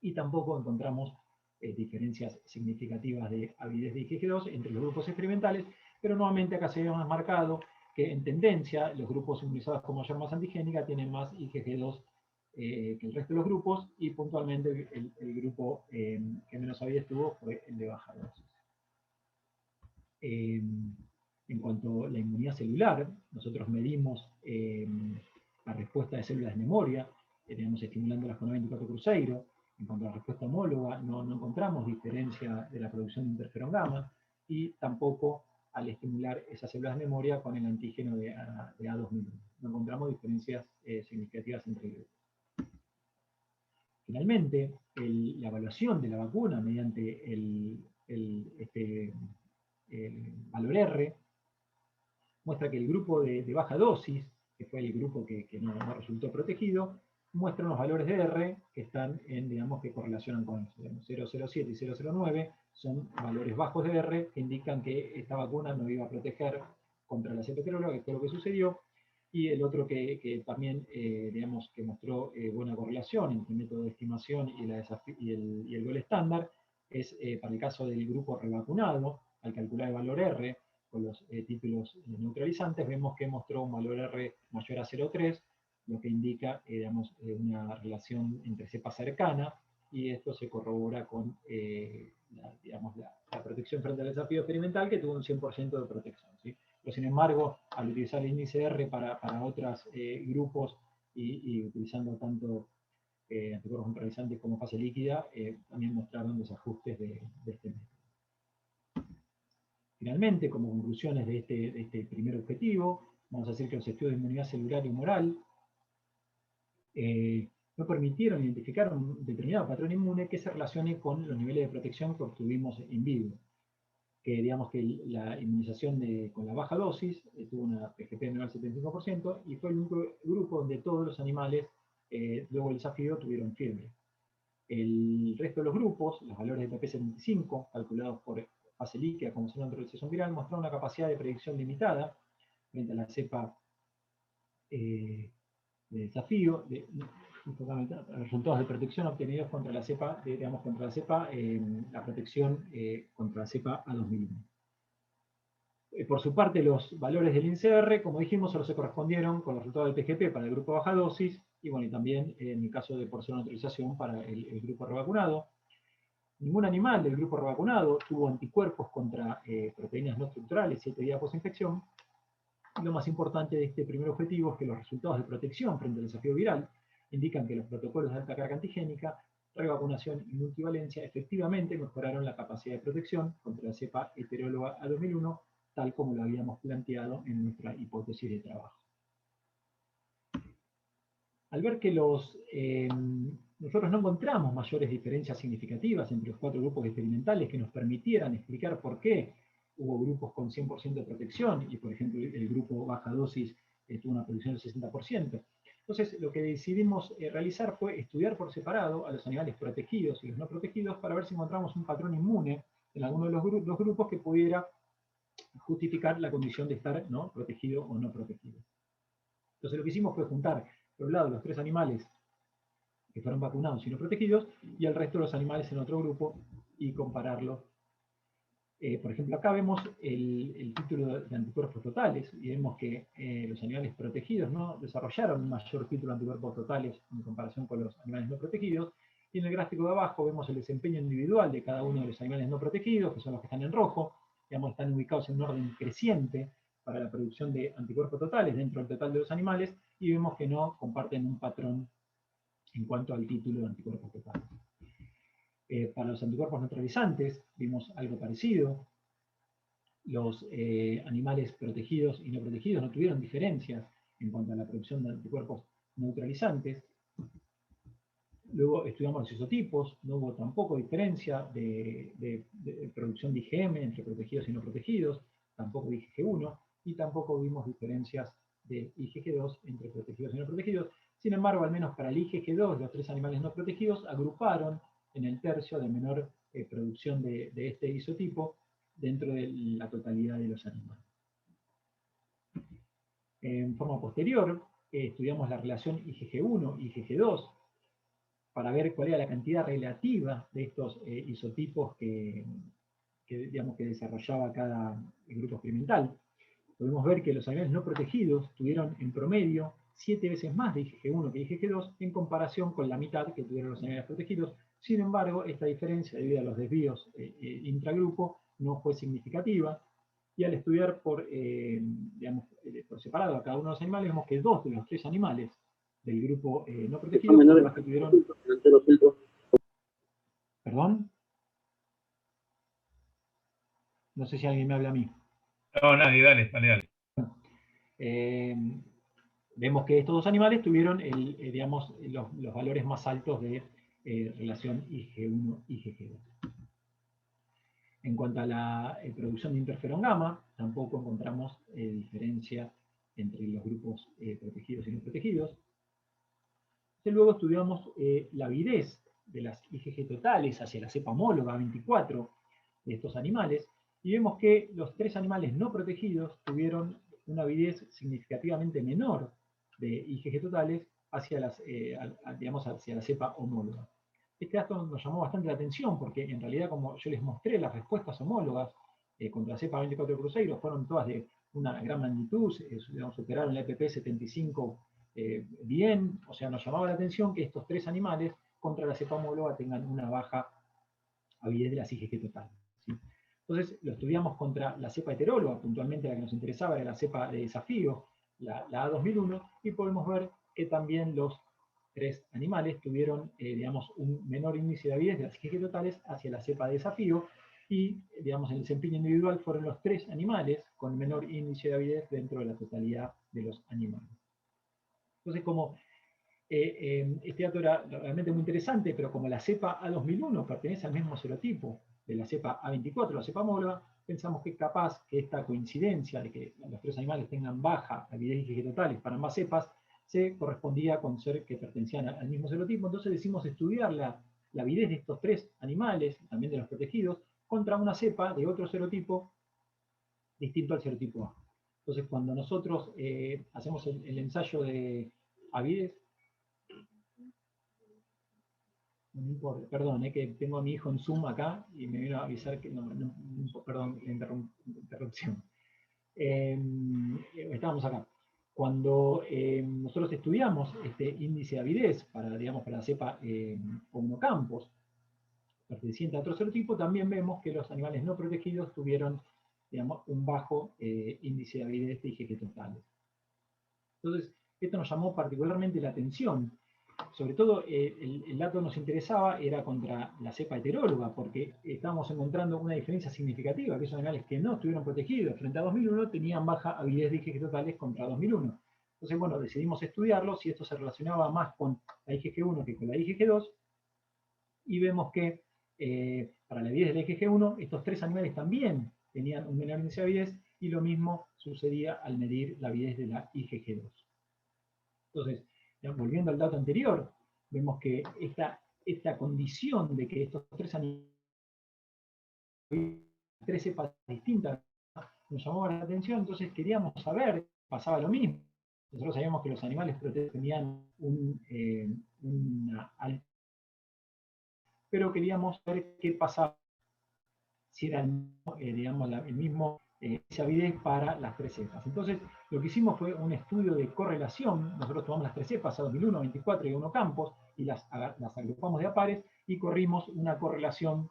y tampoco encontramos diferencias significativas de avidez de IgG2 entre los grupos experimentales, pero nuevamente acá se ve más marcado que en tendencia los grupos inmunizados con mayor masa antigénica tienen más IgG2 que el resto de los grupos, y puntualmente el grupo que menos avidez tuvo fue el de baja dosis. En cuanto a la inmunidad celular, nosotros medimos la respuesta de células de memoria, teníamos estimulándolas con 94 cruceiro. En cuanto a la respuesta homóloga, no encontramos diferencia de la producción de interferón gamma, y tampoco al estimular esas células de memoria con el antígeno de A2001. No encontramos diferencias significativas entre grupos. Finalmente, la evaluación de la vacuna mediante el valor R muestra que el grupo de baja dosis, que fue el grupo que no resultó protegido, muestra unos valores de R que están en, digamos, que correlacionan con eso. 0,07 y 0,09 son valores bajos de R que indican que esta vacuna no iba a proteger contra la cepa heteróloga, que fue lo que sucedió. Y el otro que también, digamos, que mostró buena correlación entre el método de estimación y el gol estándar es para el caso del grupo revacunado. Al calcular el valor R con los títulos neutralizantes, vemos que mostró un valor R mayor a 0,3, lo que indica, digamos, una relación entre cepa cercana, y esto se corrobora con la protección frente al desafío experimental, que tuvo un 100% de protección, ¿sí? Pero sin embargo, al utilizar el índice R para otros grupos y utilizando tanto anticuerpos neutralizantes como fase líquida, también mostraron desajustes de este método. Finalmente, como conclusiones de este primer objetivo, vamos a decir que los estudios de inmunidad celular y humoral no permitieron identificar un determinado patrón inmune que se relacione con los niveles de protección que obtuvimos in vivo. Que digamos que la inmunización con la baja dosis tuvo una PGP menor al 75%, y fue el único grupo donde todos los animales, luego del desafío, tuvieron fiebre. El resto de los grupos, los valores de PP75, calculados por fase líquida como signo de neutralización viral, mostraron una capacidad de predicción limitada frente a la cepa de desafío, resultados de protección obtenidos contra la cepa, la protección contra la cepa A2001. Por su parte, los valores del INCR, como dijimos, solo se correspondieron con los resultados del PGP para el grupo baja dosis, y bueno, y también en el caso de por neutralización para el grupo revacunado. Ningún animal del grupo revacunado tuvo anticuerpos contra proteínas no estructurales 7 días post-infección. Lo más importante de este primer objetivo es que los resultados de protección frente al desafío viral indican que los protocolos de alta carga antigénica, revacunación y multivalencia efectivamente mejoraron la capacidad de protección contra la cepa heteróloga A2001, tal como lo habíamos planteado en nuestra hipótesis de trabajo. Al ver que nosotros no encontramos mayores diferencias significativas entre los 4 grupos experimentales que nos permitieran explicar por qué hubo grupos con 100% de protección, y por ejemplo el grupo baja dosis tuvo una protección del 60%. Entonces lo que decidimos realizar fue estudiar por separado a los animales protegidos y los no protegidos para ver si encontramos un patrón inmune en alguno de los grupos que pudiera justificar la condición de estar ¿no? protegido o no protegido. Entonces lo que hicimos fue juntar, por un lado, los 3 animales que fueron vacunados y no protegidos, y el resto de los animales en otro grupo, y compararlos Por ejemplo, acá vemos el título de anticuerpos totales y vemos que los animales protegidos no desarrollaron un mayor título de anticuerpos totales en comparación con los animales no protegidos. Y en el gráfico de abajo vemos el desempeño individual de cada uno de los animales no protegidos, que son los que están en rojo. Digamos, están ubicados en un orden creciente para la producción de anticuerpos totales dentro del total de los animales, y vemos que no comparten un patrón en cuanto al título de anticuerpos totales. Para los anticuerpos neutralizantes vimos algo parecido. Los animales protegidos y no protegidos no tuvieron diferencias en cuanto a la producción de anticuerpos neutralizantes. Luego estudiamos los isotipos, no hubo tampoco diferencia de producción de IgM entre protegidos y no protegidos, tampoco de IgG1, y tampoco vimos diferencias de IgG2 entre protegidos y no protegidos. Sin embargo, al menos para el IgG2, los 3 animales no protegidos agruparon en el tercio de menor producción de este isotipo dentro de la totalidad de los animales. En forma posterior, estudiamos la relación IgG1 y IgG2 para ver cuál era la cantidad relativa de estos isotipos que desarrollaba cada grupo experimental. Podemos ver que los animales no protegidos tuvieron en promedio 7 veces más de IgG1 que IgG2 en comparación con la mitad que tuvieron los animales protegidos. Sin embargo, esta diferencia, debido a los desvíos intragrupo, no fue significativa. Y al estudiar por separado a cada uno de los animales, vemos que 2 de los 3 animales del grupo no protegido fueron los que tuvieron... ¿Perdón? No sé si alguien me habla a mí. No, nadie, dale, dale, dale. Vemos que estos 2 animales tuvieron los valores más altos de relación IG1 y IgG2. En cuanto a la producción de interferón gamma, tampoco encontramos diferencia entre los grupos protegidos y no protegidos. Y luego estudiamos la avidez de las IgG totales hacia la cepa homóloga 24 de estos animales, y vemos que los 3 animales no protegidos tuvieron una avidez significativamente menor de IgG totales hacia hacia la cepa homóloga. Este dato nos llamó bastante la atención porque en realidad, como yo les mostré, las respuestas homólogas contra la cepa 24 cruceiro fueron todas de una gran magnitud, superaron la EPP 75 bien, o sea, nos llamaba la atención que estos 3 animales contra la cepa homóloga tengan una baja avidez de las IgG totales, ¿sí? Entonces lo estudiamos contra la cepa heteróloga, puntualmente la que nos interesaba era la cepa de desafío, la A2001, y podemos ver que también los 3 animales tuvieron, un menor índice de avidez de las IgG totales hacia la cepa de desafío, y, en el desempeño individual fueron los 3 animales con menor índice de avidez dentro de la totalidad de los animales. Entonces, como este dato era realmente muy interesante, pero como la cepa A2001 pertenece al mismo serotipo de la cepa A24, la cepa homóloga, pensamos que capaz que esta coincidencia de que los 3 animales tengan baja avidez IgG totales para ambas cepas se correspondía con ser que pertenecían al mismo serotipo. Entonces decidimos estudiar la avidez de estos 3 animales, también de los protegidos, contra una cepa de otro serotipo distinto al serotipo A. Entonces, cuando nosotros hacemos el ensayo de avidez, no importa, perdón, que tengo a mi hijo en Zoom acá y me vino a avisar que perdón, la interrupción. Estábamos acá. Cuando nosotros estudiamos este índice de avidez para la cepa Homocampos, perteneciente a otro serotipo, también vemos que los animales no protegidos tuvieron un bajo índice de avidez de IgG totales. Entonces, esto nos llamó particularmente la atención. Sobre todo, el dato que nos interesaba era contra la cepa heteróloga, porque estábamos encontrando una diferencia significativa, que esos animales que no estuvieron protegidos frente a 2001 tenían baja avidez de IgG totales contra 2001. Entonces, bueno, decidimos estudiarlo, si esto se relacionaba más con la IgG1 que con la IgG2, y vemos que para la avidez de la IgG1, estos 3 animales también tenían un menor índice de avidez, y lo mismo sucedía al medir la avidez de la IgG2. Entonces, volviendo al dato anterior, vemos que esta condición de que estos 3 animales, 3 cepas distintas, nos llamó la atención. Entonces queríamos saber, pasaba lo mismo. Nosotros sabíamos que los animales protegidos tenían una alta, pero queríamos ver qué pasaba si era digamos, el mismo avidez para las tres cepas. Entonces, lo que hicimos fue un estudio de correlación. Nosotros tomamos las tres cepas, A2001, 24 y 1 campos, y las agrupamos de a pares y corrimos una correlación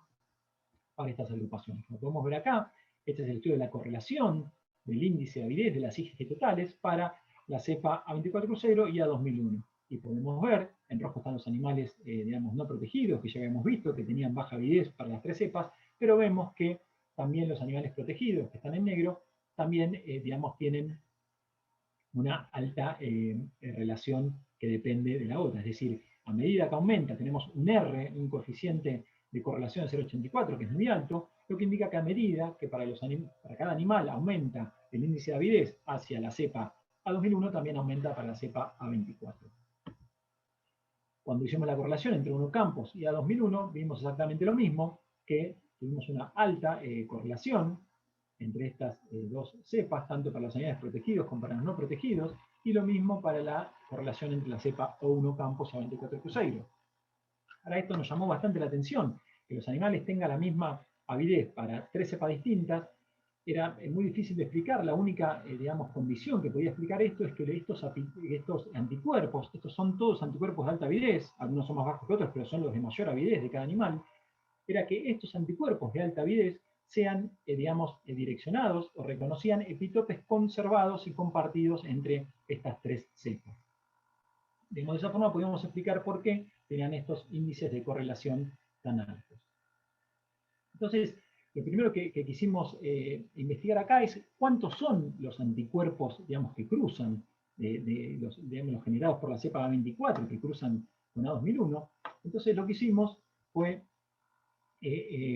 para estas agrupaciones. Como podemos ver acá, este es el estudio de la correlación del índice de avidez de las IgG totales para la cepa A24 crucero y A2001. Y podemos ver, en rojo están los animales, digamos, no protegidos, que ya habíamos visto, que tenían baja avidez para las tres cepas, pero vemos que también los animales protegidos, que están en negro, también, digamos, tienen una alta relación que depende de la otra. Es decir, a medida que aumenta, tenemos un R, un coeficiente de correlación de 0,84, que es muy alto, lo que indica que a medida que para cada animal aumenta el índice de avidez hacia la cepa A2001, también aumenta para la cepa A24. Cuando hicimos la correlación entre 1 campos y A2001, vimos exactamente lo mismo, que tuvimos una alta correlación entre estas dos cepas, tanto para los animales protegidos como para los no protegidos, y lo mismo para la correlación entre la cepa O1 campos y A24 cruceiro. Ahora, esto nos llamó bastante la atención, que los animales tengan la misma avidez para tres cepas distintas. Era muy difícil de explicar. La única, digamos, condición que podía explicar esto es que estos anticuerpos, estos son todos anticuerpos de alta avidez, algunos son más bajos que otros, pero son los de mayor avidez de cada animal, era que estos anticuerpos de alta avidez sean, digamos, direccionados o reconocían epitopes conservados y compartidos entre estas tres cepas. De esa forma podemos explicar por qué tenían estos índices de correlación tan altos. Entonces, lo primero que quisimos investigar acá es cuántos son los anticuerpos, digamos, que cruzan, los generados por la cepa A24, que cruzan con A2001. Entonces, lo que hicimos fue,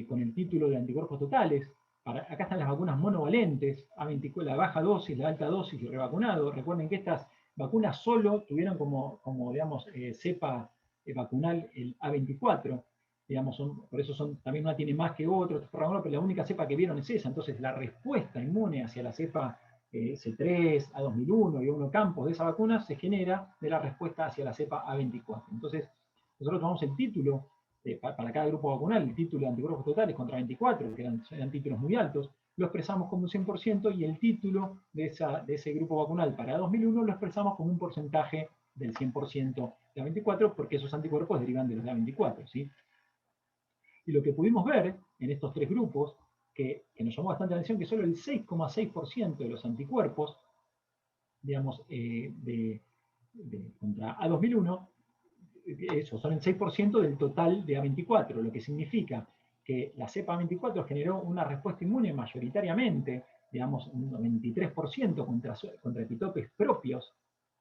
con el título de anticuerpos totales, acá están las vacunas monovalentes, A24, la baja dosis, la alta dosis y revacunado. Recuerden que estas vacunas solo tuvieron como digamos, cepa vacunal el A24. Digamos, por eso también una tiene más que otra, pero la única cepa que vieron es esa. Entonces, la respuesta inmune hacia la cepa C3, A2001 y A1 campos de esa vacuna se genera de la respuesta hacia la cepa A24. Entonces, nosotros tomamos el título para cada grupo vacunal, el título de anticuerpos totales contra 24, que eran títulos muy altos, lo expresamos como un 100%, y el título de ese grupo vacunal para 2001 lo expresamos como un porcentaje del 100% de A24, porque esos anticuerpos derivan de los de A24, ¿sí? Y lo que pudimos ver en estos tres grupos, que nos llamó bastante la atención, que solo el 6,6% de los anticuerpos, digamos, contra A2001, eso, son el 6% del total de A24, lo que significa que la cepa A24 generó una respuesta inmune mayoritariamente, digamos, un 93% contra epitopes propios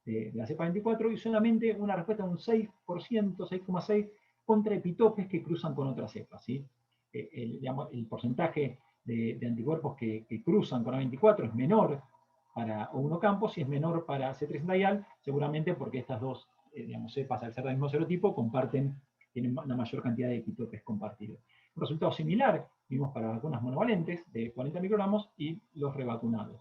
de la cepa A24, y solamente una respuesta de un 6%, 6,6% contra epitopes que cruzan con otras cepas, ¿sí? El porcentaje de anticuerpos que cruzan con A24 es menor para O1 campos y es menor para C3 seguramente porque estas dos digamos, cepas, al ser del mismo serotipo, tienen una mayor cantidad de epitopes compartidos. Un resultado similar vimos para vacunas monovalentes de 40 microgramos y los revacunados.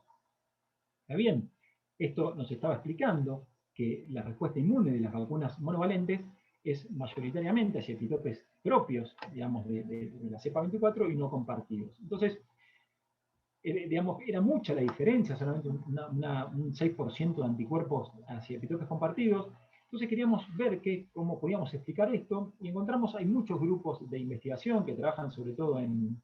Está bien, esto nos estaba explicando que la respuesta inmune de las vacunas monovalentes es mayoritariamente hacia epitopes propios, digamos, de la cepa 24 y no compartidos. Entonces, digamos, era mucha la diferencia, solamente un 6% de anticuerpos hacia epitopes compartidos. Entonces queríamos ver cómo podíamos explicar esto, y encontramos, hay muchos grupos de investigación que trabajan sobre todo en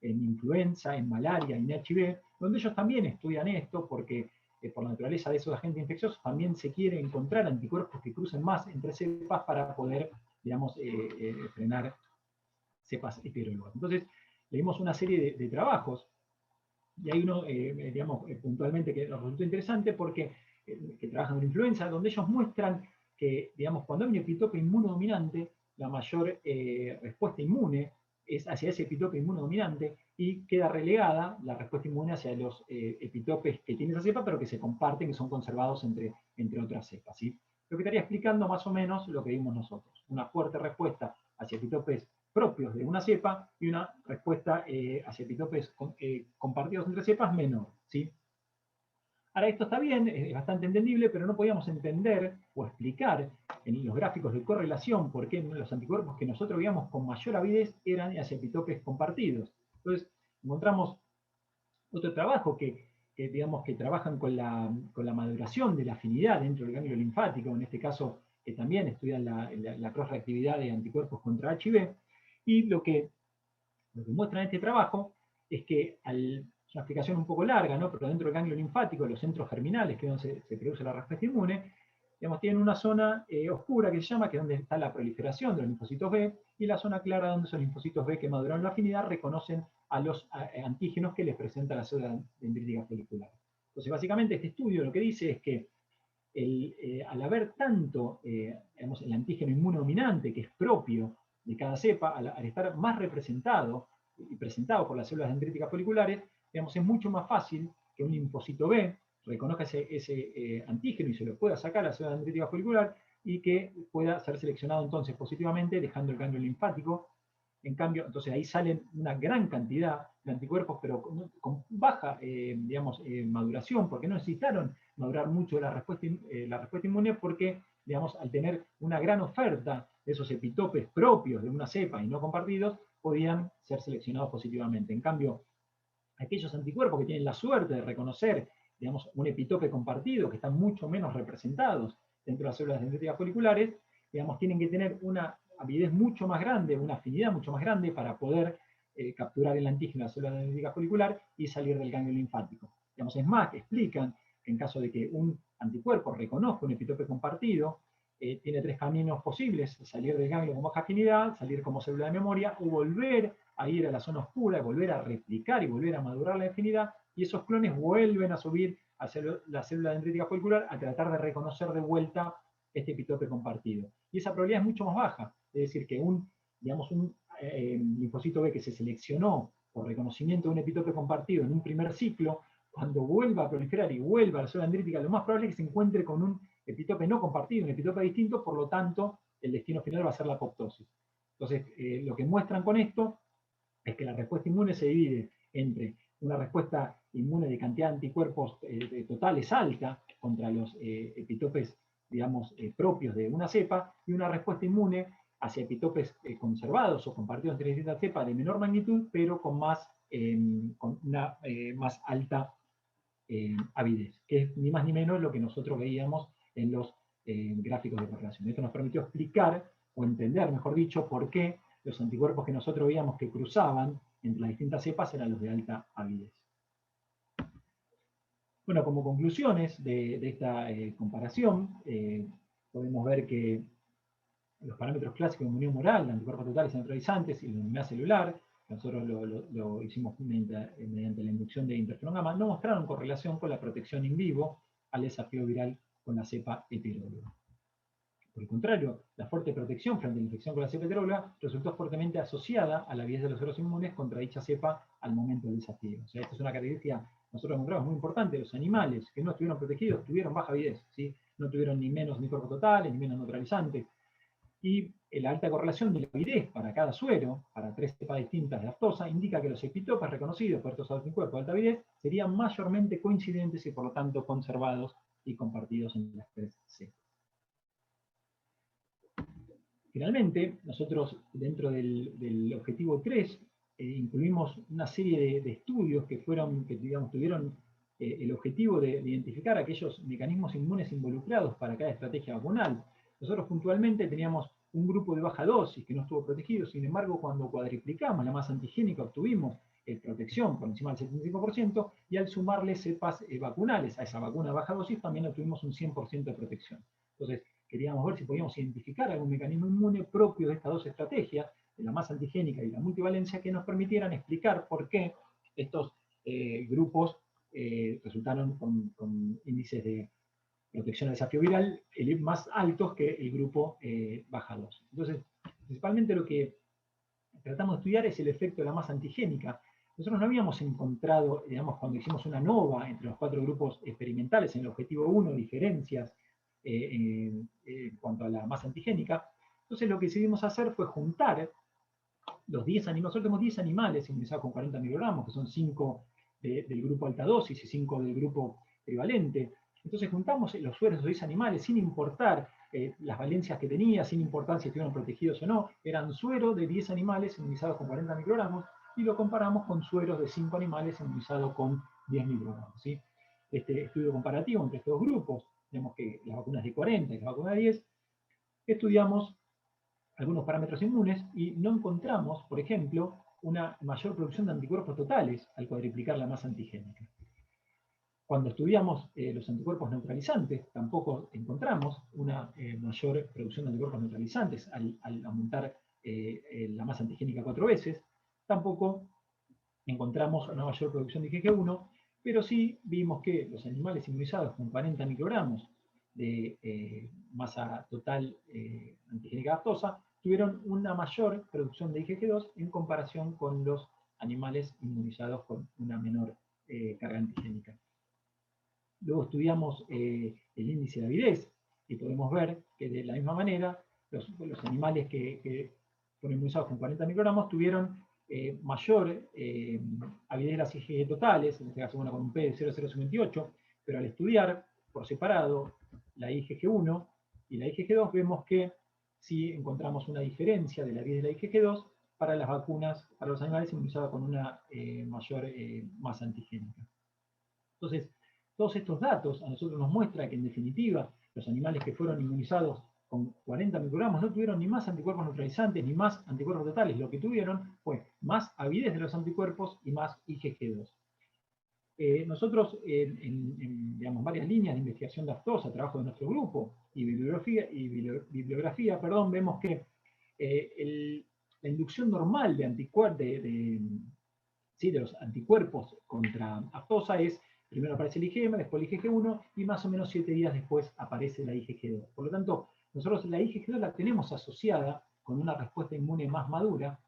influenza, en malaria, en HIV, donde ellos también estudian esto, porque por la naturaleza de esos agentes infecciosos también se quiere encontrar anticuerpos que crucen más entre cepas para poder, digamos, frenar cepas epidemiológicas. Entonces, leímos una serie de trabajos, y hay uno, digamos, puntualmente que nos resultó interesante porque que trabajan en influenza, donde ellos muestran que, digamos, cuando hay un epitope inmunodominante, la mayor respuesta inmune es hacia ese epitope inmunodominante, y queda relegada la respuesta inmune hacia los epitopes que tiene esa cepa, pero que se comparten, que son conservados entre otras cepas, ¿sí? Lo que estaría explicando más o menos lo que vimos nosotros. Una fuerte respuesta hacia epitopes propios de una cepa y una respuesta hacia epitopes compartidos entre cepas menor, ¿sí? Ahora, esto está bien, es bastante entendible, pero no podíamos entender o explicar en los gráficos de correlación por qué los anticuerpos que nosotros veíamos con mayor avidez eran hacia epitopes compartidos. Entonces, encontramos otro trabajo digamos, que trabajan con la maduración de la afinidad dentro del ganglio linfático, en este caso que también estudian la cross-reactividad de anticuerpos contra HIV, y lo que muestra en este trabajo es que, es una explicación un poco larga, ¿no? Pero dentro del ganglio linfático, los centros germinales, que es donde se produce la respuesta inmune, digamos, tienen una zona oscura que se llama, que es donde está la proliferación de los linfocitos B, y la zona clara donde esos linfocitos B que maduraron la afinidad reconocen a los antígenos que les presenta la célula dendrítica folicular. Entonces, básicamente, este estudio lo que dice es que al haber tanto digamos, el antígeno inmunodominante, que es propio de cada cepa, al estar más representado y presentado por las células dendríticas foliculares, digamos, es mucho más fácil que un linfocito B reconozca ese antígeno y se lo pueda sacar a la célula dendrítica folicular y que pueda ser seleccionado entonces positivamente, dejando el ganglio linfático. En cambio, entonces ahí salen una gran cantidad de anticuerpos, pero con baja digamos, maduración, porque no necesitaron madurar mucho la respuesta inmune, porque, digamos, al tener una gran oferta de esos epitopes propios de una cepa y no compartidos, podían ser seleccionados positivamente. En cambio, aquellos anticuerpos que tienen la suerte de reconocer, digamos, un epitope compartido, que están mucho menos representados dentro de las células dendríticas foliculares, digamos, tienen que tener una avidez mucho más grande, una afinidad mucho más grande para poder capturar el antígeno de la célula dendrítica folicular y salir del ganglio linfático. Digamos, es más, explican que en caso de que un anticuerpo reconozca un epitope compartido, tiene tres caminos posibles: salir del ganglio con baja afinidad, salir como célula de memoria, o volver a ir a la zona oscura, volver a replicar y volver a madurar la afinidad, y esos clones vuelven a subir hacia la célula dendrítica folicular a tratar de reconocer de vuelta este epitope compartido. Y esa probabilidad es mucho más baja, es decir, que un linfocito B que se seleccionó por reconocimiento de un epitope compartido en un primer ciclo, cuando vuelva a proliferar y vuelva a la célula dendrítica, lo más probable es que se encuentre con un epitope no compartido, un epitope distinto, por lo tanto, el destino final va a ser la apoptosis. Entonces, lo que muestran con esto es que la respuesta inmune se divide entre una respuesta inmune de cantidad de anticuerpos totales alta contra los epitopes, digamos, propios de una cepa, y una respuesta inmune hacia epitopes conservados o compartidos entre distintas cepas de menor magnitud, pero con una más alta avidez, que es ni más ni menos lo que nosotros veíamos en los gráficos de correlación. Esto nos permitió explicar, o entender, mejor dicho, por qué los anticuerpos que nosotros veíamos que cruzaban entre las distintas cepas eran los de alta avidez. Bueno, como conclusiones de esta comparación, podemos ver que los parámetros clásicos de inmunidad humoral, de anticuerpos totales y neutralizantes y la inmunidad celular, que nosotros lo hicimos mediante la inducción de interferón gamma, no mostraron correlación con la protección in vivo al desafío viral con la cepa heteróloga. Por el contrario, la fuerte protección frente a la infección con la cepa heteróloga resultó fuertemente asociada a la avidez de los ceros inmunes contra dicha cepa al momento del desafío. O sea, esta es una característica nosotros encontramos muy importante. Los animales que no estuvieron protegidos tuvieron baja avidez, ¿sí? No tuvieron ni menos anticuerpos totales, ni menos neutralizantes. Y la alta correlación de la avidez para cada suero, para tres cepas distintas de aftosa, indica que los epitopes reconocidos por estos anticuerpos de alta avidez serían mayormente coincidentes y por lo tanto conservados y compartidos en las tres cepas. Finalmente, nosotros dentro del objetivo 3 incluimos una serie de estudios que tuvieron el objetivo de identificar aquellos mecanismos inmunes involucrados para cada estrategia vacunal. Nosotros puntualmente teníamos un grupo de baja dosis que no estuvo protegido, sin embargo, cuando cuadriplicamos la masa antigénica obtuvimos protección por encima del 75%, y al sumarle cepas vacunales a esa vacuna de baja dosis también obtuvimos un 100% de protección. Entonces, queríamos ver si podíamos identificar algún mecanismo inmune propio de estas dos estrategias, de la masa antigénica y la multivalencia, que nos permitieran explicar por qué estos grupos resultaron con índices de protección al desafío viral más altos que el grupo baja dosis. Entonces, principalmente lo que tratamos de estudiar es el efecto de la masa antigénica. Nosotros no habíamos encontrado, digamos, cuando hicimos una NOVA entre los 4 grupos experimentales en el objetivo 1, diferencias en cuanto a la masa antigénica. Entonces lo que decidimos hacer fue juntar los 10 animales. Nosotros tenemos 10 animales inmunizados con 40 microgramos, que son 5 del grupo alta dosis y 5 del grupo trivalente. Entonces juntamos los sueros de 10 animales sin importar las valencias que tenía, sin importar si estuvieron protegidos o no. Eran suero de 10 animales inmunizados con 40 microgramos. y lo comparamos con sueros de 5 animales inmunizados con 10 microgramos, ¿sí? Este estudio comparativo entre estos dos grupos, vemos que las vacunas de 40 y la vacuna de 10, estudiamos algunos parámetros inmunes y no encontramos, por ejemplo, una mayor producción de anticuerpos totales al cuadriplicar la masa antigénica. Cuando estudiamos los anticuerpos neutralizantes, tampoco encontramos una mayor producción de anticuerpos neutralizantes al aumentar la masa antigénica 4 veces. Tampoco encontramos una mayor producción de IgG1, pero sí vimos que los animales inmunizados con 40 microgramos de masa total antigénica adaptosa tuvieron una mayor producción de IgG2 en comparación con los animales inmunizados con una menor carga antigénica. Luego estudiamos el índice de avidez y podemos ver que de la misma manera los animales que fueron inmunizados con 40 microgramos tuvieron mayor avidez de las IgG totales, en este caso con un P de 0,058, pero al estudiar por separado la IgG1 y la IgG2 vemos que sí encontramos una diferencia de la avidez de la IgG2 para las vacunas, para los animales inmunizados con una mayor masa antigénica. Entonces, todos estos datos a nosotros nos muestran que en definitiva los animales que fueron inmunizados con 40 microgramos no tuvieron ni más anticuerpos neutralizantes ni más anticuerpos totales, lo que tuvieron fue más avidez de los anticuerpos y más IgG2. Nosotros en digamos, varias líneas de investigación de aftosa, trabajo de nuestro grupo y bibliografía, vemos que la inducción normal de los anticuerpos contra aftosa es: primero aparece el IgM, después el IgG1 y más o menos 7 días después aparece la IgG2. Por lo tanto, nosotros la IgG2 la tenemos asociada con una respuesta inmune más madura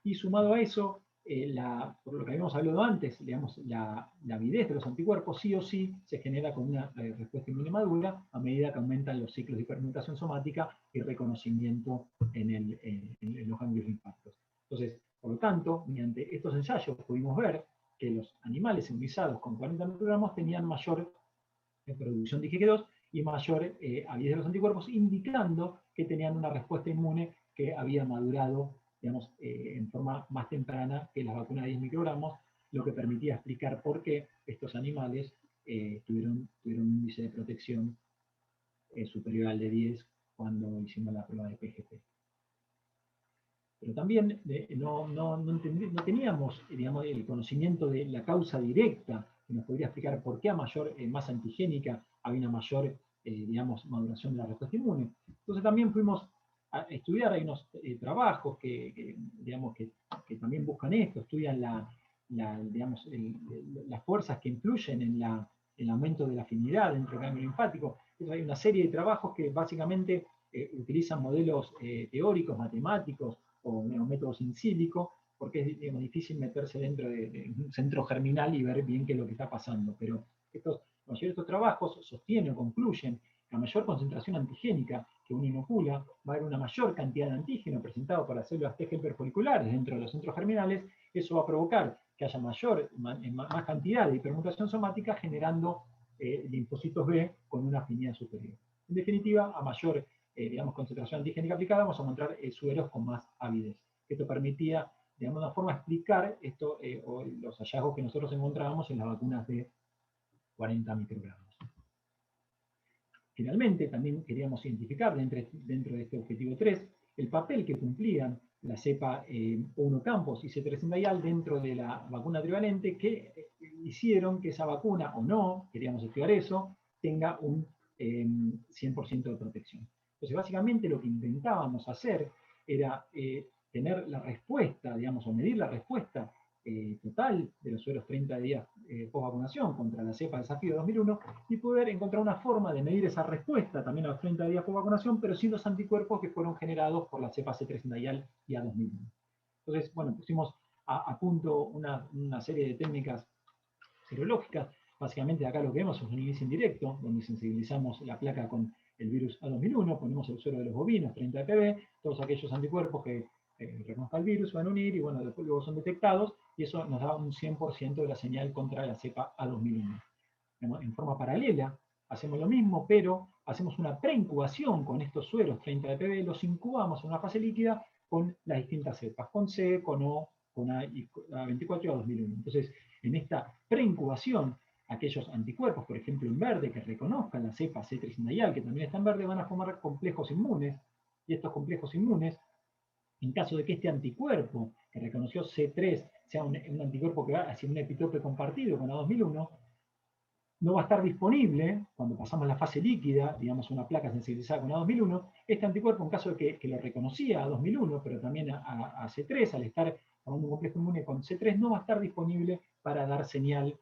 y sumado a eso, por lo que habíamos hablado antes, digamos, la avidez de los anticuerpos sí o sí se genera con una respuesta inmune madura a medida que aumentan los ciclos de hipermutación somática y reconocimiento en los ganglios linfáticos. Entonces, por lo tanto, mediante estos ensayos pudimos ver que los animales inmunizados con 40 microgramos tenían mayor producción de IgG2 y mayor avidez de los anticuerpos, indicando que tenían una respuesta inmune que había madurado, digamos, en forma más temprana que las vacunas de 10 microgramos, lo que permitía explicar por qué estos animales tuvieron un índice de protección superior al de 10 cuando hicimos la prueba de PGP. Pero también no teníamos, digamos, el conocimiento de la causa directa que nos podría explicar por qué a mayor masa antigénica había una mayor, digamos, maduración de la respuesta inmune. Entonces también fuimos a estudiar, hay unos trabajos que también buscan esto, estudian digamos, las fuerzas que influyen en el aumento de la afinidad dentro del ganglio linfático. Entonces hay una serie de trabajos que básicamente utilizan modelos teóricos, matemáticos, o métodos in silico, porque es difícil meterse dentro de un centro germinal y ver bien qué es lo que está pasando. Pero estos trabajos sostienen o concluyen que a mayor concentración antigénica que uno inocula, va a haber una mayor cantidad de antígeno presentado por las células T helper foliculares dentro de los centros germinales. Eso va a provocar que haya más cantidad de hipermutación somática, generando linfocitos B con una afinidad superior. En definitiva, a mayor digamos, concentración antigénica aplicada, vamos a encontrar sueros con más avidez. Esto permitía, de alguna forma, explicar esto, o los hallazgos que nosotros encontrábamos en las vacunas de 40 microgramos. Finalmente, también queríamos identificar dentro de este objetivo 3 el papel que cumplían la cepa O1 Campos y C3 dentro de la vacuna trivalente, que hicieron que esa vacuna, o no, queríamos estudiar eso, tenga un 100% de protección. Entonces, básicamente lo que intentábamos hacer era tener la respuesta, digamos, o medir la respuesta total de los sueros 30 días post vacunación contra la cepa Desafío 2001 y poder encontrar una forma de medir esa respuesta también a los 30 días post vacunación, pero sin los anticuerpos que fueron generados por la cepa C3 y A2001. Entonces, bueno, pusimos a punto una serie de técnicas serológicas. Básicamente acá lo que vemos es un análisis indirecto, donde sensibilizamos la placa con el virus A2001, ponemos el suero de los bovinos, 30 ppb, todos aquellos anticuerpos que reconozca el virus van a unir y bueno, después luego son detectados y eso nos da un 100% de la señal contra la cepa A2001. En forma paralela, hacemos lo mismo, pero hacemos una preincubación con estos sueros 30 ppb, los incubamos en una fase líquida con las distintas cepas, con C, con O, con A24 y A2001. Entonces, en esta preincubación, aquellos anticuerpos, por ejemplo en verde, que reconozcan la cepa C3 indayal, que también está en verde, van a formar complejos inmunes, y estos complejos inmunes, en caso de que este anticuerpo que reconoció C3 sea un anticuerpo que va hacia un epitope compartido con A2001, no va a estar disponible cuando pasamos la fase líquida, digamos una placa sensibilizada con A2001, este anticuerpo, en caso de que lo reconocía a A2001, pero también a C3, al estar formando un complejo inmune con C3, no va a estar disponible para dar señal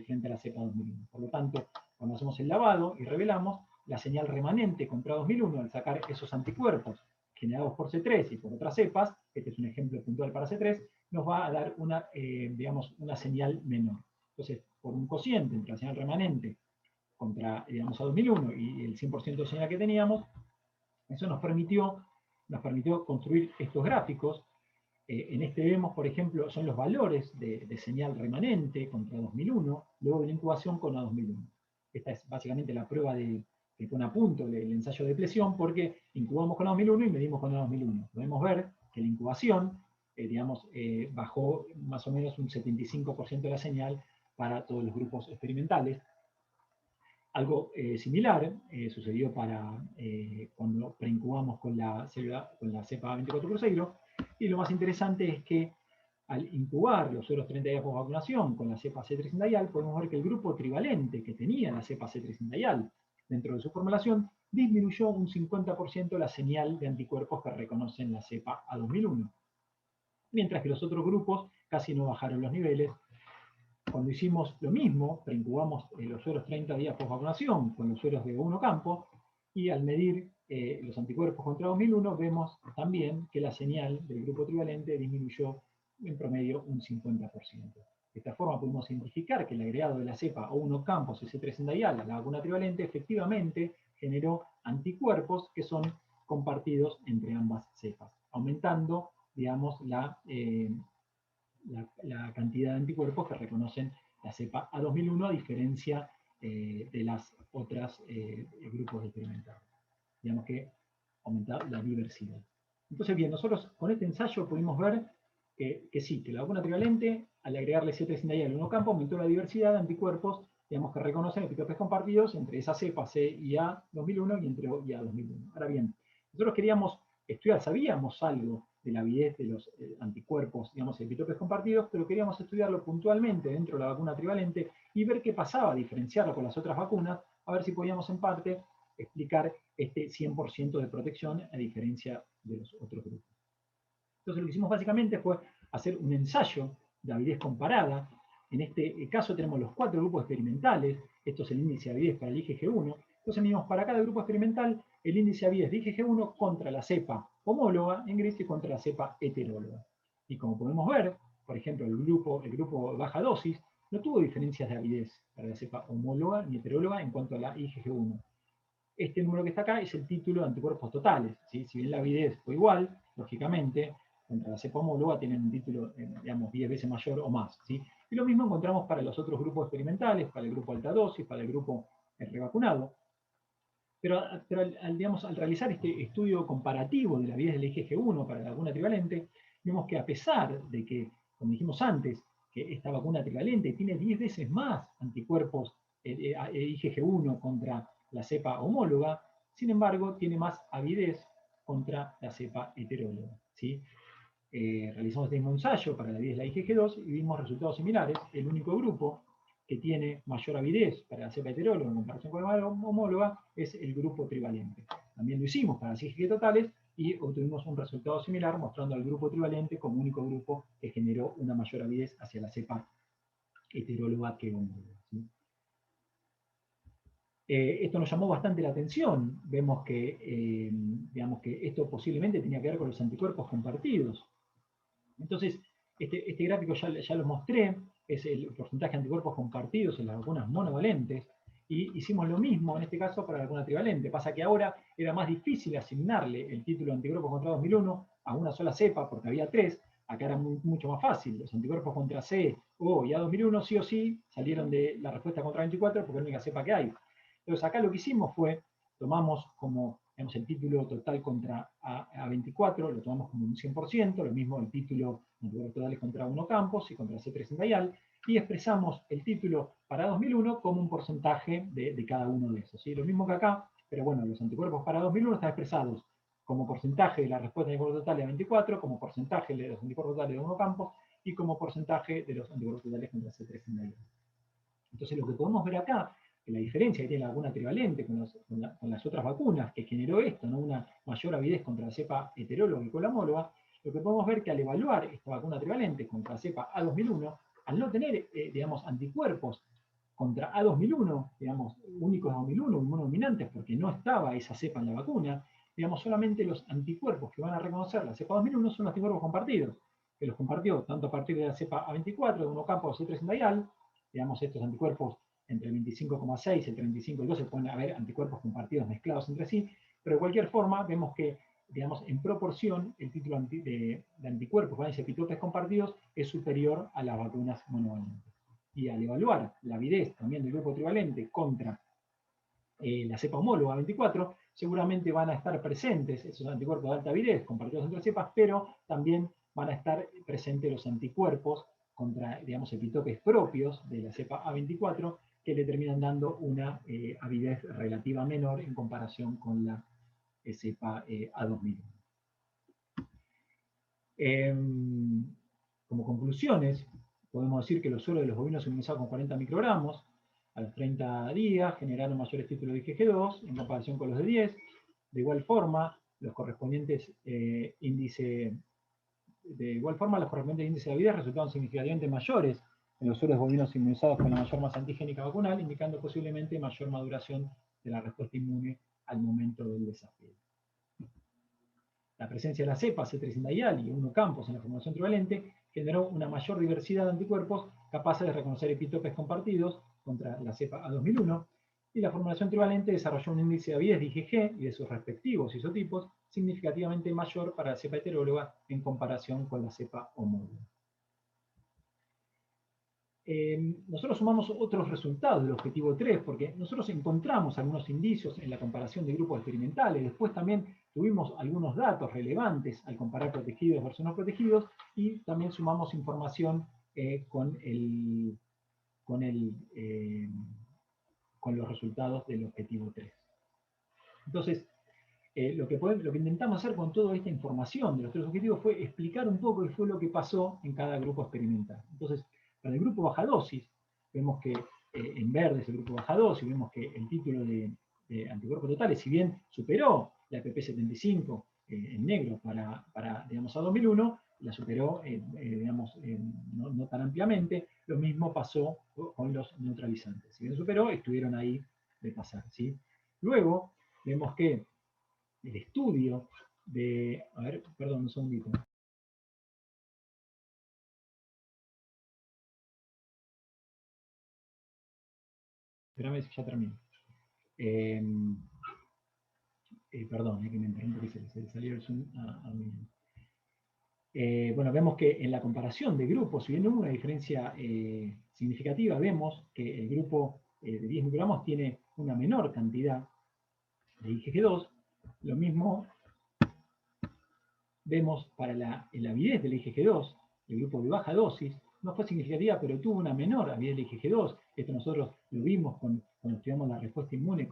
frente a la cepa 2001. Por lo tanto, cuando hacemos el lavado y revelamos, la señal remanente contra 2001, al sacar esos anticuerpos generados por C3 y por otras cepas, este es un ejemplo puntual para C3, nos va a dar una, digamos, una señal menor. Entonces, por un cociente entre la señal remanente contra, digamos, a 2001 y el 100% de señal que teníamos, eso nos permitió construir estos gráficos. En este vemos, por ejemplo, son los valores de señal remanente contra 2001, luego de la incubación con A2001. Esta es básicamente la prueba que pone a punto el ensayo de presión, porque incubamos con A2001 y medimos con A2001. Podemos ver que la incubación, digamos, bajó más o menos un 75% de la señal para todos los grupos experimentales. Algo similar sucedió cuando preincubamos con la cepa 24 cruceiro, y lo más interesante es que al incubar los sueros 30 días post vacunación con la cepa C3 indayal, podemos ver que el grupo trivalente que tenía la cepa C3 indayal dentro de su formulación disminuyó un 50% la señal de anticuerpos que reconocen la cepa A2001. Mientras que los otros grupos casi no bajaron los niveles. Cuando hicimos lo mismo, preincubamos los sueros 30 días post vacunación con los sueros de 1 campo, y al medir los anticuerpos contra 2001, vemos también que la señal del grupo trivalente disminuyó en promedio un 50%. De esta forma pudimos identificar que el agregado de la cepa O1 campos C3 indayal a la vacuna trivalente efectivamente generó anticuerpos que son compartidos entre ambas cepas, aumentando, digamos, la cantidad de anticuerpos que reconocen la cepa A2001 a diferencia de las otras grupos experimentados. Digamos que aumentar la diversidad. Entonces, bien, nosotros con este ensayo pudimos ver que sí, que la vacuna trivalente, al agregarle C3 indayal al 1 campo, aumentó la diversidad de anticuerpos, digamos, que reconocen epitopes compartidos entre esa cepa C y A2001 y entre O y A2001. Ahora bien, nosotros queríamos estudiar, sabíamos algo de la avidez de los anticuerpos, digamos, epitopes compartidos, pero queríamos estudiarlo puntualmente dentro de la vacuna trivalente y ver qué pasaba, diferenciarlo con las otras vacunas, a ver si podíamos en parte explicar este 100% de protección a diferencia de los otros grupos. Entonces lo que hicimos básicamente fue hacer un ensayo de avidez comparada. En este caso tenemos los 4 grupos experimentales, esto es el índice de avidez para el IgG1. Entonces medimos para cada grupo experimental el índice de avidez de IgG1 contra la cepa homóloga en gris y contra la cepa heteróloga. Y como podemos ver, por ejemplo, el grupo baja dosis no tuvo diferencias de avidez para la cepa homóloga ni heteróloga en cuanto a la IgG1. Este número que está acá es el título de anticuerpos totales, ¿sí? Si bien la avidez fue igual, lógicamente, contra la cepa homóloga tienen un título, digamos, 10 veces mayor o más, ¿sí? Y lo mismo encontramos para los otros grupos experimentales, para el grupo alta dosis, para el grupo revacunado. Pero digamos, al realizar este estudio comparativo de la avidez del IgG1 para la vacuna trivalente, vemos que a pesar de que, como dijimos antes, que esta vacuna trivalente tiene 10 veces más anticuerpos IgG1 contra la cepa homóloga, sin embargo, tiene más avidez contra la cepa heteróloga, ¿sí? Realizamos este mismo ensayo para la avidez de la IgG2 y vimos resultados similares. El único grupo que tiene mayor avidez para la cepa heteróloga en comparación con la homóloga es el grupo trivalente. También lo hicimos para las IgG totales y obtuvimos un resultado similar mostrando al grupo trivalente como único grupo que generó una mayor avidez hacia la cepa heteróloga que homóloga, ¿sí? Esto nos llamó bastante la atención. Vemos que, digamos que esto posiblemente tenía que ver con los anticuerpos compartidos. Entonces, este gráfico ya lo mostré, es el porcentaje de anticuerpos compartidos en las vacunas monovalentes, y hicimos lo mismo en este caso para la vacuna trivalente. Pasa que ahora era más difícil asignarle el título de anticuerpos contra 2001 a una sola cepa, porque había 3, acá era mucho más fácil. Los anticuerpos contra C, O y A2001 sí o sí salieron de la respuesta contra 24 porque es la única cepa que hay. Entonces acá lo que hicimos fue, tomamos como digamos, el título total contra A24 lo tomamos como un 100%, lo mismo el título de anticuerpos totales contra 1 campos y contra C3 IAL, y expresamos el título para 2001 como un porcentaje de cada uno de esos. ¿Sí? Lo mismo que acá, pero bueno, los anticuerpos para 2001 están expresados como porcentaje de la respuesta de anticuerpos totales a 24, como porcentaje de los anticuerpos totales de 1 campos y como porcentaje de los anticuerpos totales contra C3 IAL. Entonces lo que podemos ver acá, que la diferencia que tiene la vacuna trivalente con las otras vacunas, que generó esto, ¿no? Una mayor avidez contra la cepa heteróloga y colamóloga, lo que podemos ver que al evaluar esta vacuna trivalente contra la cepa A2001, al no tener, digamos, anticuerpos contra A2001, digamos, únicos A2001, inmunodominantes, porque no estaba esa cepa en la vacuna, digamos, solamente los anticuerpos que van a reconocer la cepa 2001 son los anticuerpos compartidos, que los compartió tanto a partir de la cepa A24, de 1 campo C3 IAL, digamos, estos anticuerpos entre el 25,6, el 35 y 12 pueden haber anticuerpos compartidos mezclados entre sí, pero de cualquier forma vemos que, digamos, en proporción el título de anticuerpos con epitopes compartidos es superior a las vacunas monovalentes. Y al evaluar la avidez también del grupo trivalente contra la cepa homóloga 24, seguramente van a estar presentes esos anticuerpos de alta avidez compartidos entre cepas, pero también van a estar presentes los anticuerpos contra, digamos, epitopes propios de la cepa A24, que le terminan dando una avidez relativa menor en comparación con la cepa A2000. Como conclusiones, podemos decir que los suelos de los bovinos inmunizados con 40 microgramos a los 30 días generaron mayores títulos de IgG2 en comparación con los de 10. De igual forma, los correspondientes índices de avidez resultaron significativamente mayores en los suelos bovinos inmunizados con la mayor masa antigénica vacunal, indicando posiblemente mayor maduración de la respuesta inmune al momento del desafío. La presencia de la cepa C3 IAL y 1 campos en la formulación trivalente generó una mayor diversidad de anticuerpos capaces de reconocer epitopes compartidos contra la cepa A2001, y la formulación trivalente desarrolló un índice de avidez de IgG y de sus respectivos isotipos significativamente mayor para la cepa heteróloga en comparación con la cepa homóloga. Nosotros sumamos otros resultados del objetivo 3, porque nosotros encontramos algunos indicios en la comparación de grupos experimentales, después también tuvimos algunos datos relevantes al comparar protegidos versus no protegidos, y también sumamos información con los resultados del objetivo 3. Entonces, lo que intentamos hacer con toda esta información de los 3 objetivos fue explicar un poco qué fue lo que pasó en cada grupo experimental. Entonces, para el grupo baja dosis, vemos que en verde es el grupo baja dosis, vemos que el título de anticuerpos totales, si bien superó la PP75 en negro para digamos, A2001, la superó digamos, no tan ampliamente. Lo mismo pasó con los neutralizantes. Si bien superó, estuvieron ahí de pasar, ¿sí? Luego, vemos que el estudio de... A ver, perdón, un segundito. Espérame, ya termino. Perdón, que me interrumpo, que se le salió el zoom a mí. Bueno, vemos que en la comparación de grupos, si bien no hubo una diferencia significativa, vemos que el grupo de 10 microgramos tiene una menor cantidad de IgG2. Lo mismo vemos para la avidez del IgG2, el grupo de baja dosis, no fue significativa, pero tuvo una menor avidez del IgG2. Esto nosotros lo vimos cuando estudiamos la respuesta inmune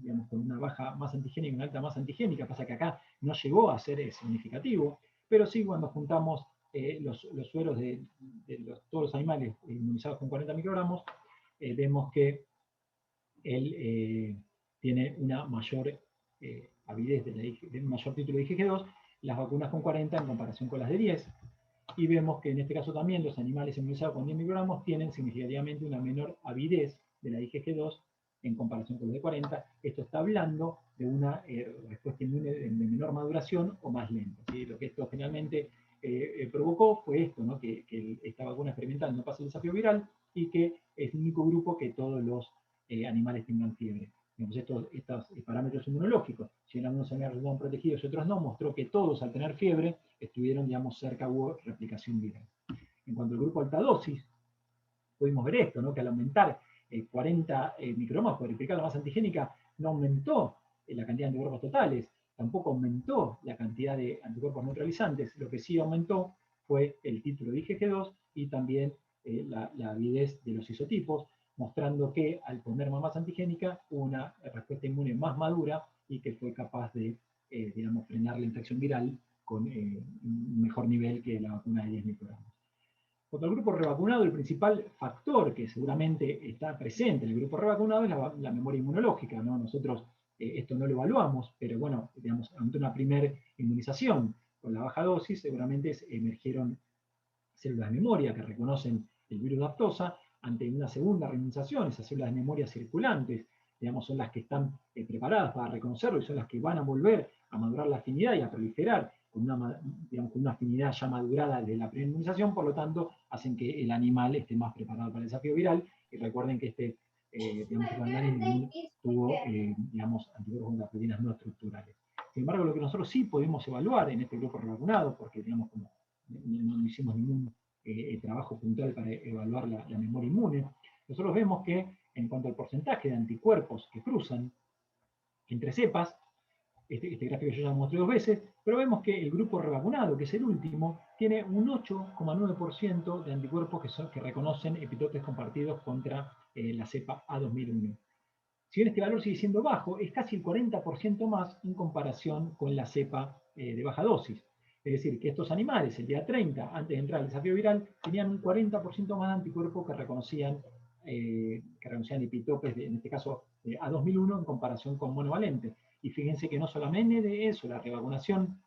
digamos, con una baja masa antigénica y una alta masa antigénica. Pasa que acá no llegó a ser significativo, pero sí cuando juntamos los sueros de todos los animales inmunizados con 40 microgramos, vemos que él tiene una mayor avidez, un mayor título de IgG2, las vacunas con 40 en comparación con las de 10, y vemos que en este caso también los animales inmunizados con 10 microgramos tienen significativamente una menor avidez de la IgG2 en comparación con los de 40. Esto está hablando de una respuesta inmune de menor maduración o más lenta, ¿sí? Lo que esto finalmente provocó fue esto, ¿no? que esta vacuna experimental no pasa el desafío viral y que es el único grupo que todos los animales tengan fiebre. Estos parámetros inmunológicos, si en algunos animales resultaron protegidos y otros no, mostró que todos al tener fiebre estuvieron, digamos, cerca, hubo replicación viral. En cuanto al grupo alta dosis, pudimos ver esto, ¿no? Que al aumentar 40 microgramos por replicar la masa antigénica, no aumentó la cantidad de anticuerpos totales, tampoco aumentó la cantidad de anticuerpos neutralizantes. Lo que sí aumentó fue el título de IgG2 y también la avidez de los isotipos, mostrando que al poner más masa antigénica hubo una respuesta inmune más madura y que fue capaz de, digamos, frenar la infección viral con un mejor nivel que la vacuna de 10 microgramos. Contra el grupo revacunado, el principal factor que seguramente está presente en el grupo revacunado es la memoria inmunológica, ¿no? Nosotros esto no lo evaluamos, pero bueno, digamos, ante una primera inmunización con la baja dosis, seguramente emergieron células de memoria que reconocen el virus de aftosa. Ante una segunda reinmunización, esas células de memoria circulantes, digamos, son las que están preparadas para reconocerlo y son las que van a volver a madurar la afinidad y a proliferar con una afinidad ya madurada de la preinmunización, por lo tanto, hacen que el animal esté más preparado para el desafío viral. Y recuerden que digamos, tuvo, digamos, anticuerpos contra proteínas no estructurales. Sin embargo, lo que nosotros sí podemos evaluar en este grupo revacunado, porque, digamos, como no hicimos ningún trabajo puntual para evaluar la memoria inmune, nosotros vemos que en cuanto al porcentaje de anticuerpos que cruzan entre cepas, este gráfico yo ya lo mostré 2 veces, pero vemos que el grupo revacunado, que es el último, tiene un 8,9% de anticuerpos que reconocen epitopes compartidos contra la cepa A2001. Si bien este valor sigue siendo bajo, es casi el 40% más en comparación con la cepa de baja dosis. Es decir, que estos animales, el día 30, antes de entrar al desafío viral, tenían un 40% más de anticuerpos que reconocían epitopes, en este caso A2001, en comparación con monovalente. Y fíjense que no solamente de eso, la revacunación,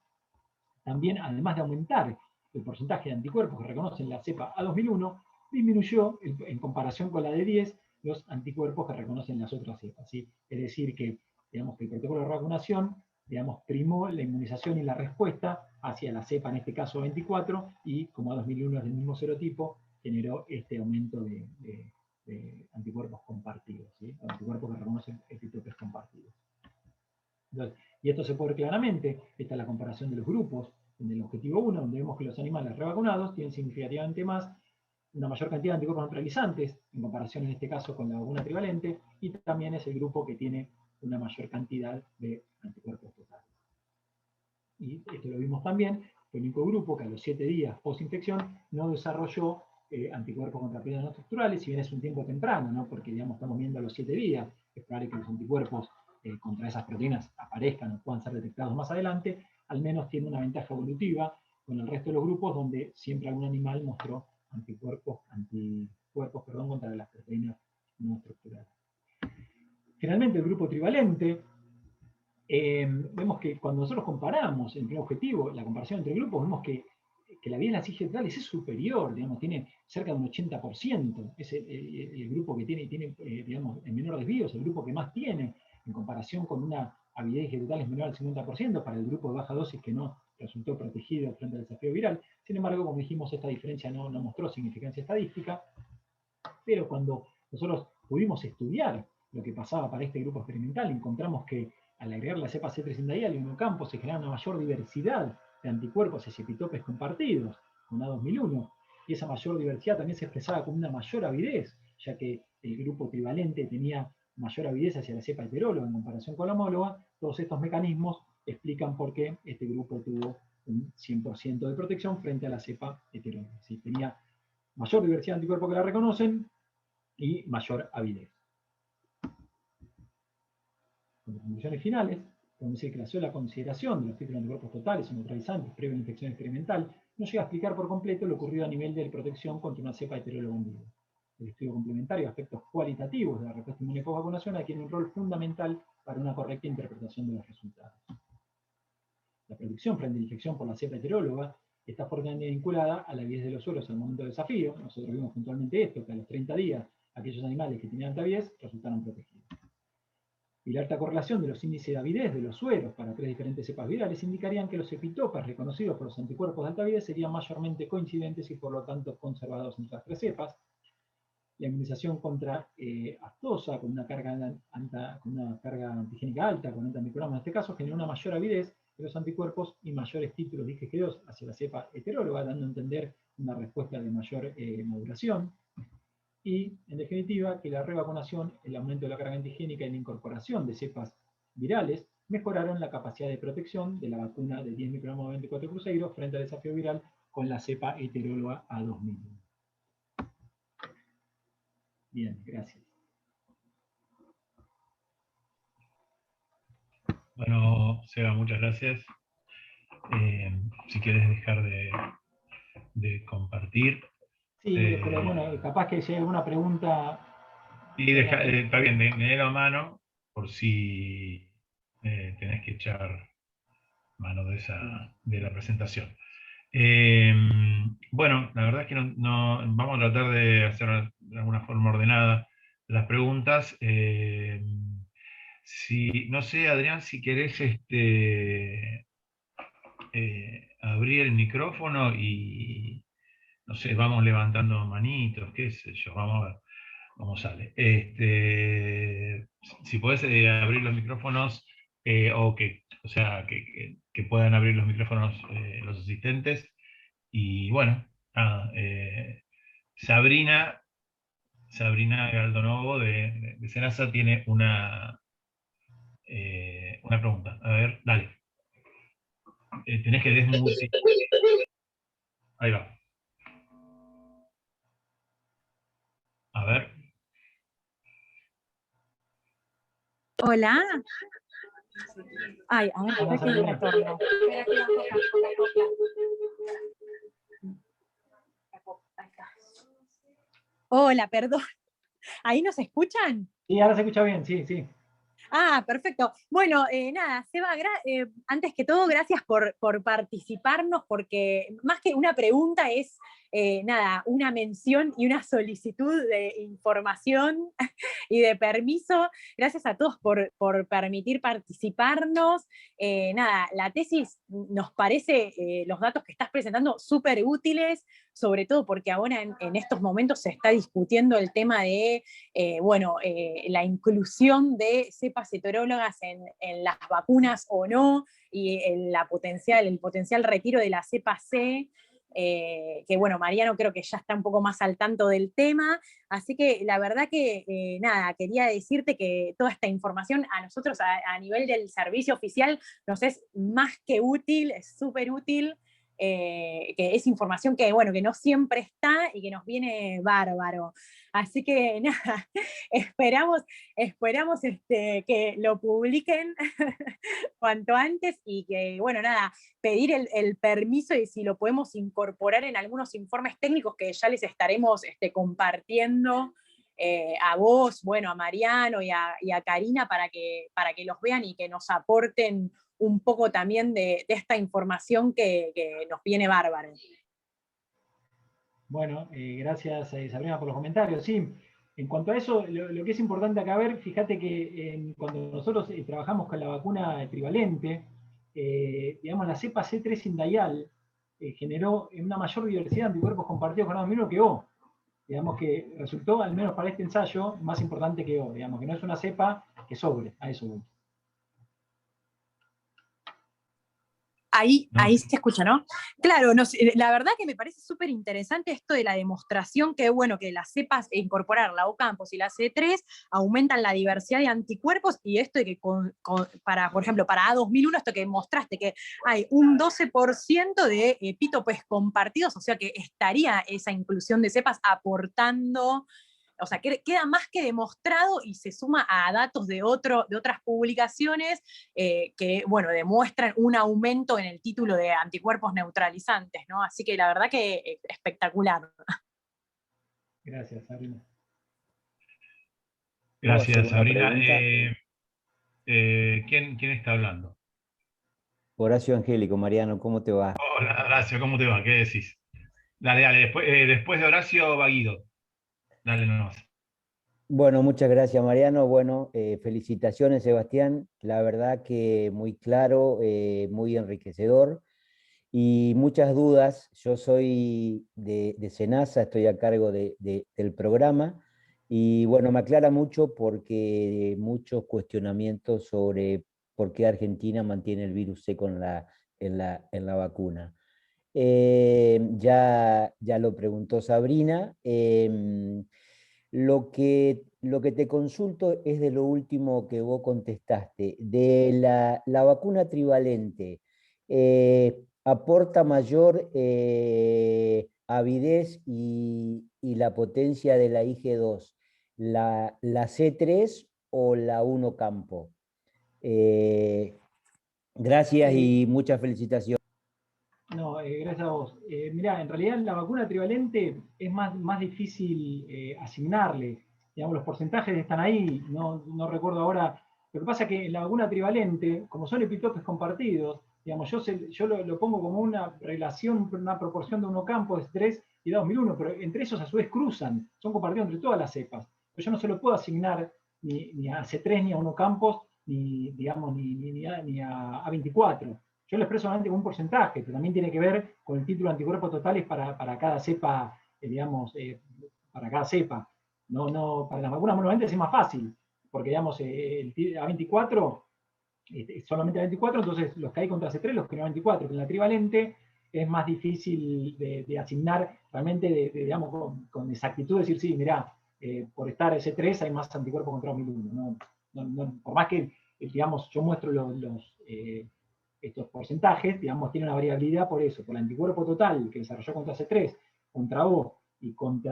también, además de aumentar el porcentaje de anticuerpos que reconocen la cepa A2001, disminuyó, en comparación con la de 10, los anticuerpos que reconocen las otras cepas, ¿sí? Es decir, que, digamos, que el protocolo de vacunación, digamos, primó la inmunización y la respuesta hacia la cepa, en este caso 24, y como A2001 es del mismo serotipo, generó este aumento de anticuerpos compartidos, ¿sí? Anticuerpos que reconocen epitopes compartidos. Entonces, y esto se puede ver claramente, esta es la comparación de los grupos, en el objetivo 1, donde vemos que los animales revacunados tienen significativamente una mayor cantidad de anticuerpos neutralizantes, en comparación en este caso con la vacuna trivalente, y también es el grupo que tiene una mayor cantidad de anticuerpos totales. Y esto lo vimos también, fue el único grupo que a los 7 días post-infección no desarrolló anticuerpos contra proteínas no estructurales, si bien es un tiempo temprano, ¿no? Porque, digamos, estamos viendo a los 7 días, es probable que los anticuerpos contra esas proteínas aparezcan o puedan ser detectados más adelante, al menos tiene una ventaja evolutiva con el resto de los grupos, donde siempre algún animal mostró anticuerpos contra las proteínas no estructurales. Generalmente el grupo trivalente, vemos que cuando nosotros comparamos el primer objetivo, la comparación entre grupos, vemos que la avidez de las IgG es superior, digamos, tiene cerca de un 80%, es el grupo que tiene digamos, el menor desvío, es el grupo que más tiene, en comparación con una avidez vegetal menor al 50% para el grupo de baja dosis que no resultó protegido frente al desafío viral. Sin embargo, como dijimos, esta diferencia no mostró significancia estadística, pero cuando nosotros pudimos estudiar lo que pasaba para este grupo experimental, encontramos que al agregar la cepa C300I al inmunocampo se genera una mayor diversidad de anticuerpos y epitopes compartidos con A2001, y esa mayor diversidad también se expresaba con una mayor avidez, ya que el grupo trivalente tenía mayor avidez hacia la cepa heteróloga en comparación con la homóloga. Todos estos mecanismos explican por qué este grupo tuvo un 100% de protección frente a la cepa heteróloga. ¿Sí? Tenía mayor diversidad de anticuerpos que la reconocen y mayor avidez. Con conclusiones finales, podemos decir que la sola consideración de los títulos de anticuerpos totales o neutralizantes previo a la infección experimental no llega a explicar por completo lo ocurrido a nivel de protección contra una cepa heteróloga en vivo. El estudio complementario de aspectos cualitativos de la respuesta inmune post-vacunación adquiere un rol fundamental para una correcta interpretación de los resultados. La protección frente a la infección por la cepa heteróloga está fuertemente vinculada a la avidez de los sueros al momento del desafío. Nosotros vimos puntualmente esto, que a los 30 días aquellos animales que tenían alta avidez resultaron protegidos. Y la alta correlación de los índices de avidez de los sueros para 3 diferentes cepas virales indicarían que los epitopes reconocidos por los anticuerpos de alta avidez serían mayormente coincidentes y por lo tanto conservados entre las 3 cepas. La inmunización contra aftosa con una carga antigénica alta, con 90 microgramos en este caso, generó una mayor avidez de los anticuerpos y mayores títulos de IgG2 hacia la cepa heteróloga, dando a entender una respuesta de mayor maduración. Y, en definitiva, que la revacunación, el aumento de la carga antigénica y la incorporación de cepas virales mejoraron la capacidad de protección de la vacuna de 10 microgramos de 24 cruceiro frente al desafío viral con la cepa heteróloga A2000. Bien, gracias. Bueno, Seba, muchas gracias. Si quieres dejar de compartir. Sí, pero bueno, capaz que si hay alguna pregunta... Sí, está bien, me la mano por si tenés que echar mano de la presentación. Bueno, la verdad es que vamos a tratar de hacer de alguna forma ordenada las preguntas. No sé, Adrián, si querés abrir el micrófono y, no sé, vamos levantando manitos, qué sé yo, vamos a ver cómo sale. Si podés abrir los micrófonos, o sea, que puedan abrir los micrófonos los asistentes. Y bueno, nada, Sabrina Galdonovo de Senasa tiene una pregunta. A ver, dale. Tenés que desmutear. Ahí va. A ver. Hola. Ay, a ver, espera que hay un retorno. Hola, perdón. ¿Ahí nos escuchan? Sí, ahora se escucha bien, sí, sí. Ah, perfecto. Bueno, nada, Seba, antes que todo, gracias por participarnos, porque más que una pregunta es, nada, una mención y una solicitud de información y de permiso. Gracias a todos por permitir participarnos. Nada, la tesis nos parece, los datos que estás presentando, súper útiles, sobre todo porque ahora en estos momentos se está discutiendo el tema de la inclusión de cepas heterólogas en las vacunas o no, y el potencial retiro de la cepa C, que bueno, Mariano creo que ya está un poco más al tanto del tema, así que la verdad que nada, quería decirte que toda esta información a nosotros a nivel del servicio oficial nos es más que útil, es súper útil. Que es información que, bueno, que no siempre está y que nos viene bárbaro. Así que nada, esperamos que lo publiquen cuanto antes y que, bueno, nada, pedir el permiso y si lo podemos incorporar en algunos informes técnicos que ya les estaremos compartiendo a vos, bueno, a Mariano y a Karina para que los vean y que nos aporten un poco también de esta información que nos viene bárbaro. Bueno, gracias Sabrina por los comentarios. Sí, en cuanto a eso, lo que es importante acá ver, fíjate que cuando nosotros trabajamos con la vacuna trivalente, digamos, la cepa C3 indayal generó una mayor diversidad de anticuerpos compartidos con A2000 que O. Digamos que resultó, al menos para este ensayo, más importante que O. Digamos que no es una cepa que sobre, a eso voy. Ahí se escucha, ¿no? Claro, la verdad que me parece súper interesante esto de la demostración que, bueno, que las cepas, incorporar la Ocampos y la C3 aumentan la diversidad de anticuerpos y esto de que, por ejemplo, para A2001, esto que mostraste, que hay un 12% de epítopes compartidos, o sea que estaría esa inclusión de cepas aportando. O sea, queda más que demostrado y se suma a datos de otras publicaciones que, bueno, demuestran un aumento en el título de anticuerpos neutralizantes, ¿no? Así que la verdad que espectacular. Gracias, Sabrina. Gracias, Sabrina. ¿Quién está hablando? Horacio Angélico, Mariano, ¿cómo te va? Hola, Horacio, ¿cómo te va? ¿Qué decís? Dale, después de Horacio va Guido. Dale nomás. Bueno, muchas gracias, Mariano. Bueno, felicitaciones, Sebastián. La verdad que muy claro, muy enriquecedor y muchas dudas. Yo soy de Senasa, estoy a cargo del programa y bueno, me aclara mucho porque muchos cuestionamientos sobre por qué Argentina mantiene el virus C en la vacuna. Ya lo preguntó Sabrina. Lo que te consulto es de lo último que vos contestaste, de la vacuna trivalente. ¿Aporta mayor avidez y la potencia de la IG2, la C3 o la 1 campo? Gracias y muchas felicitaciones. No, gracias a vos. Mirá, en realidad la vacuna trivalente es más difícil asignarle. Digamos, los porcentajes están ahí, no recuerdo ahora. Lo que pasa es que en la vacuna trivalente, como son epitopes compartidos, digamos, yo lo pongo como una relación, una proporción de 1 campo de 3 y de 2001, pero entre esos a su vez cruzan, son compartidos entre todas las cepas. Pero yo no se lo puedo asignar ni a C3 ni a 1 campos, ni a A24. Yo lo expreso solamente con un porcentaje, pero también tiene que ver con el título de anticuerpos totales para cada cepa, para cada cepa. Para las vacunas monovalentes es más fácil, porque digamos, el A24, solamente A24, entonces los que hay contra C3, los que no A24, pero en la trivalente es más difícil de asignar realmente, digamos, con exactitud, decir, sí, mirá, por estar C3 hay más anticuerpos contra 2001. Por más que, digamos, yo muestro estos porcentajes, digamos, tienen una variabilidad por eso, por el anticuerpo total que desarrolló contra C3, contra O,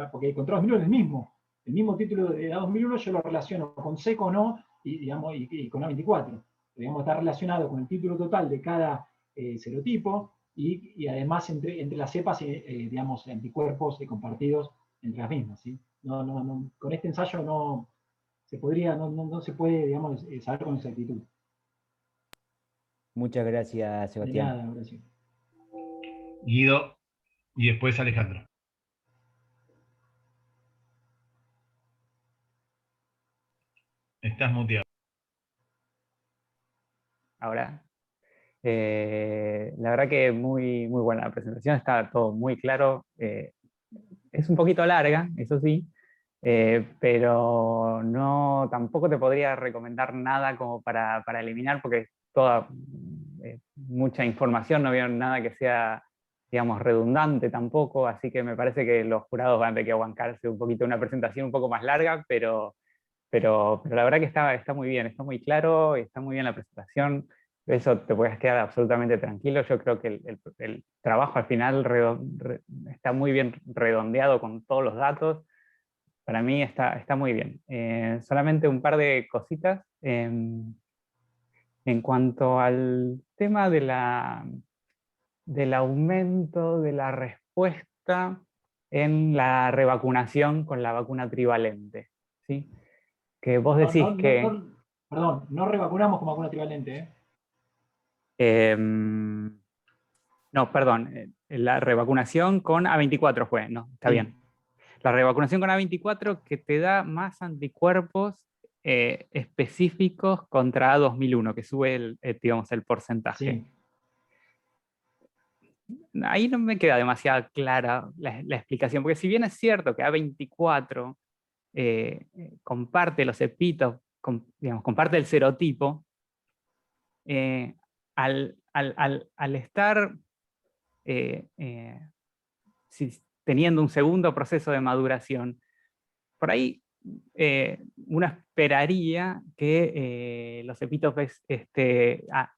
porque contra 2001 es el mismo título de A2001 yo lo relaciono con C, con O y con A24. Digamos, está relacionado con el título total de cada serotipo y además entre las cepas, digamos, anticuerpos compartidos entre las mismas. ¿Sí? Con este ensayo no se puede, digamos, saber con exactitud. Muchas gracias, Sebastián. De nada, Horacio. Guido y después Alejandro. Estás muteado. Ahora. La verdad que muy buena la presentación, está todo muy claro. Es un poquito larga, eso sí, pero tampoco te podría recomendar nada como para eliminar, porque es toda mucha información, no veo nada que sea, digamos, redundante tampoco, así que me parece que los jurados van a tener que aguantarse un poquito una presentación un poco más larga, pero la verdad que está muy bien, está muy claro, está muy bien la presentación. Eso te puedes quedar absolutamente tranquilo. Yo creo que el trabajo al final está muy bien redondeado con todos los datos. Para mí está muy bien. Solamente un par de cositas. En cuanto al tema del aumento de la respuesta en la revacunación con la vacuna trivalente, ¿sí? Que vos decís Perdón, no revacunamos con vacuna trivalente, no, perdón, la revacunación con A24 fue, no, está bien. La revacunación con A24 que te da más anticuerpos específicos contra A2001, que sube digamos, el porcentaje. Sí. Ahí no me queda demasiado clara la explicación, porque si bien es cierto que A24 comparte los epitopos, digamos, comparte el serotipo, al estar teniendo un segundo proceso de maduración, por ahí uno esperaría que los epitopes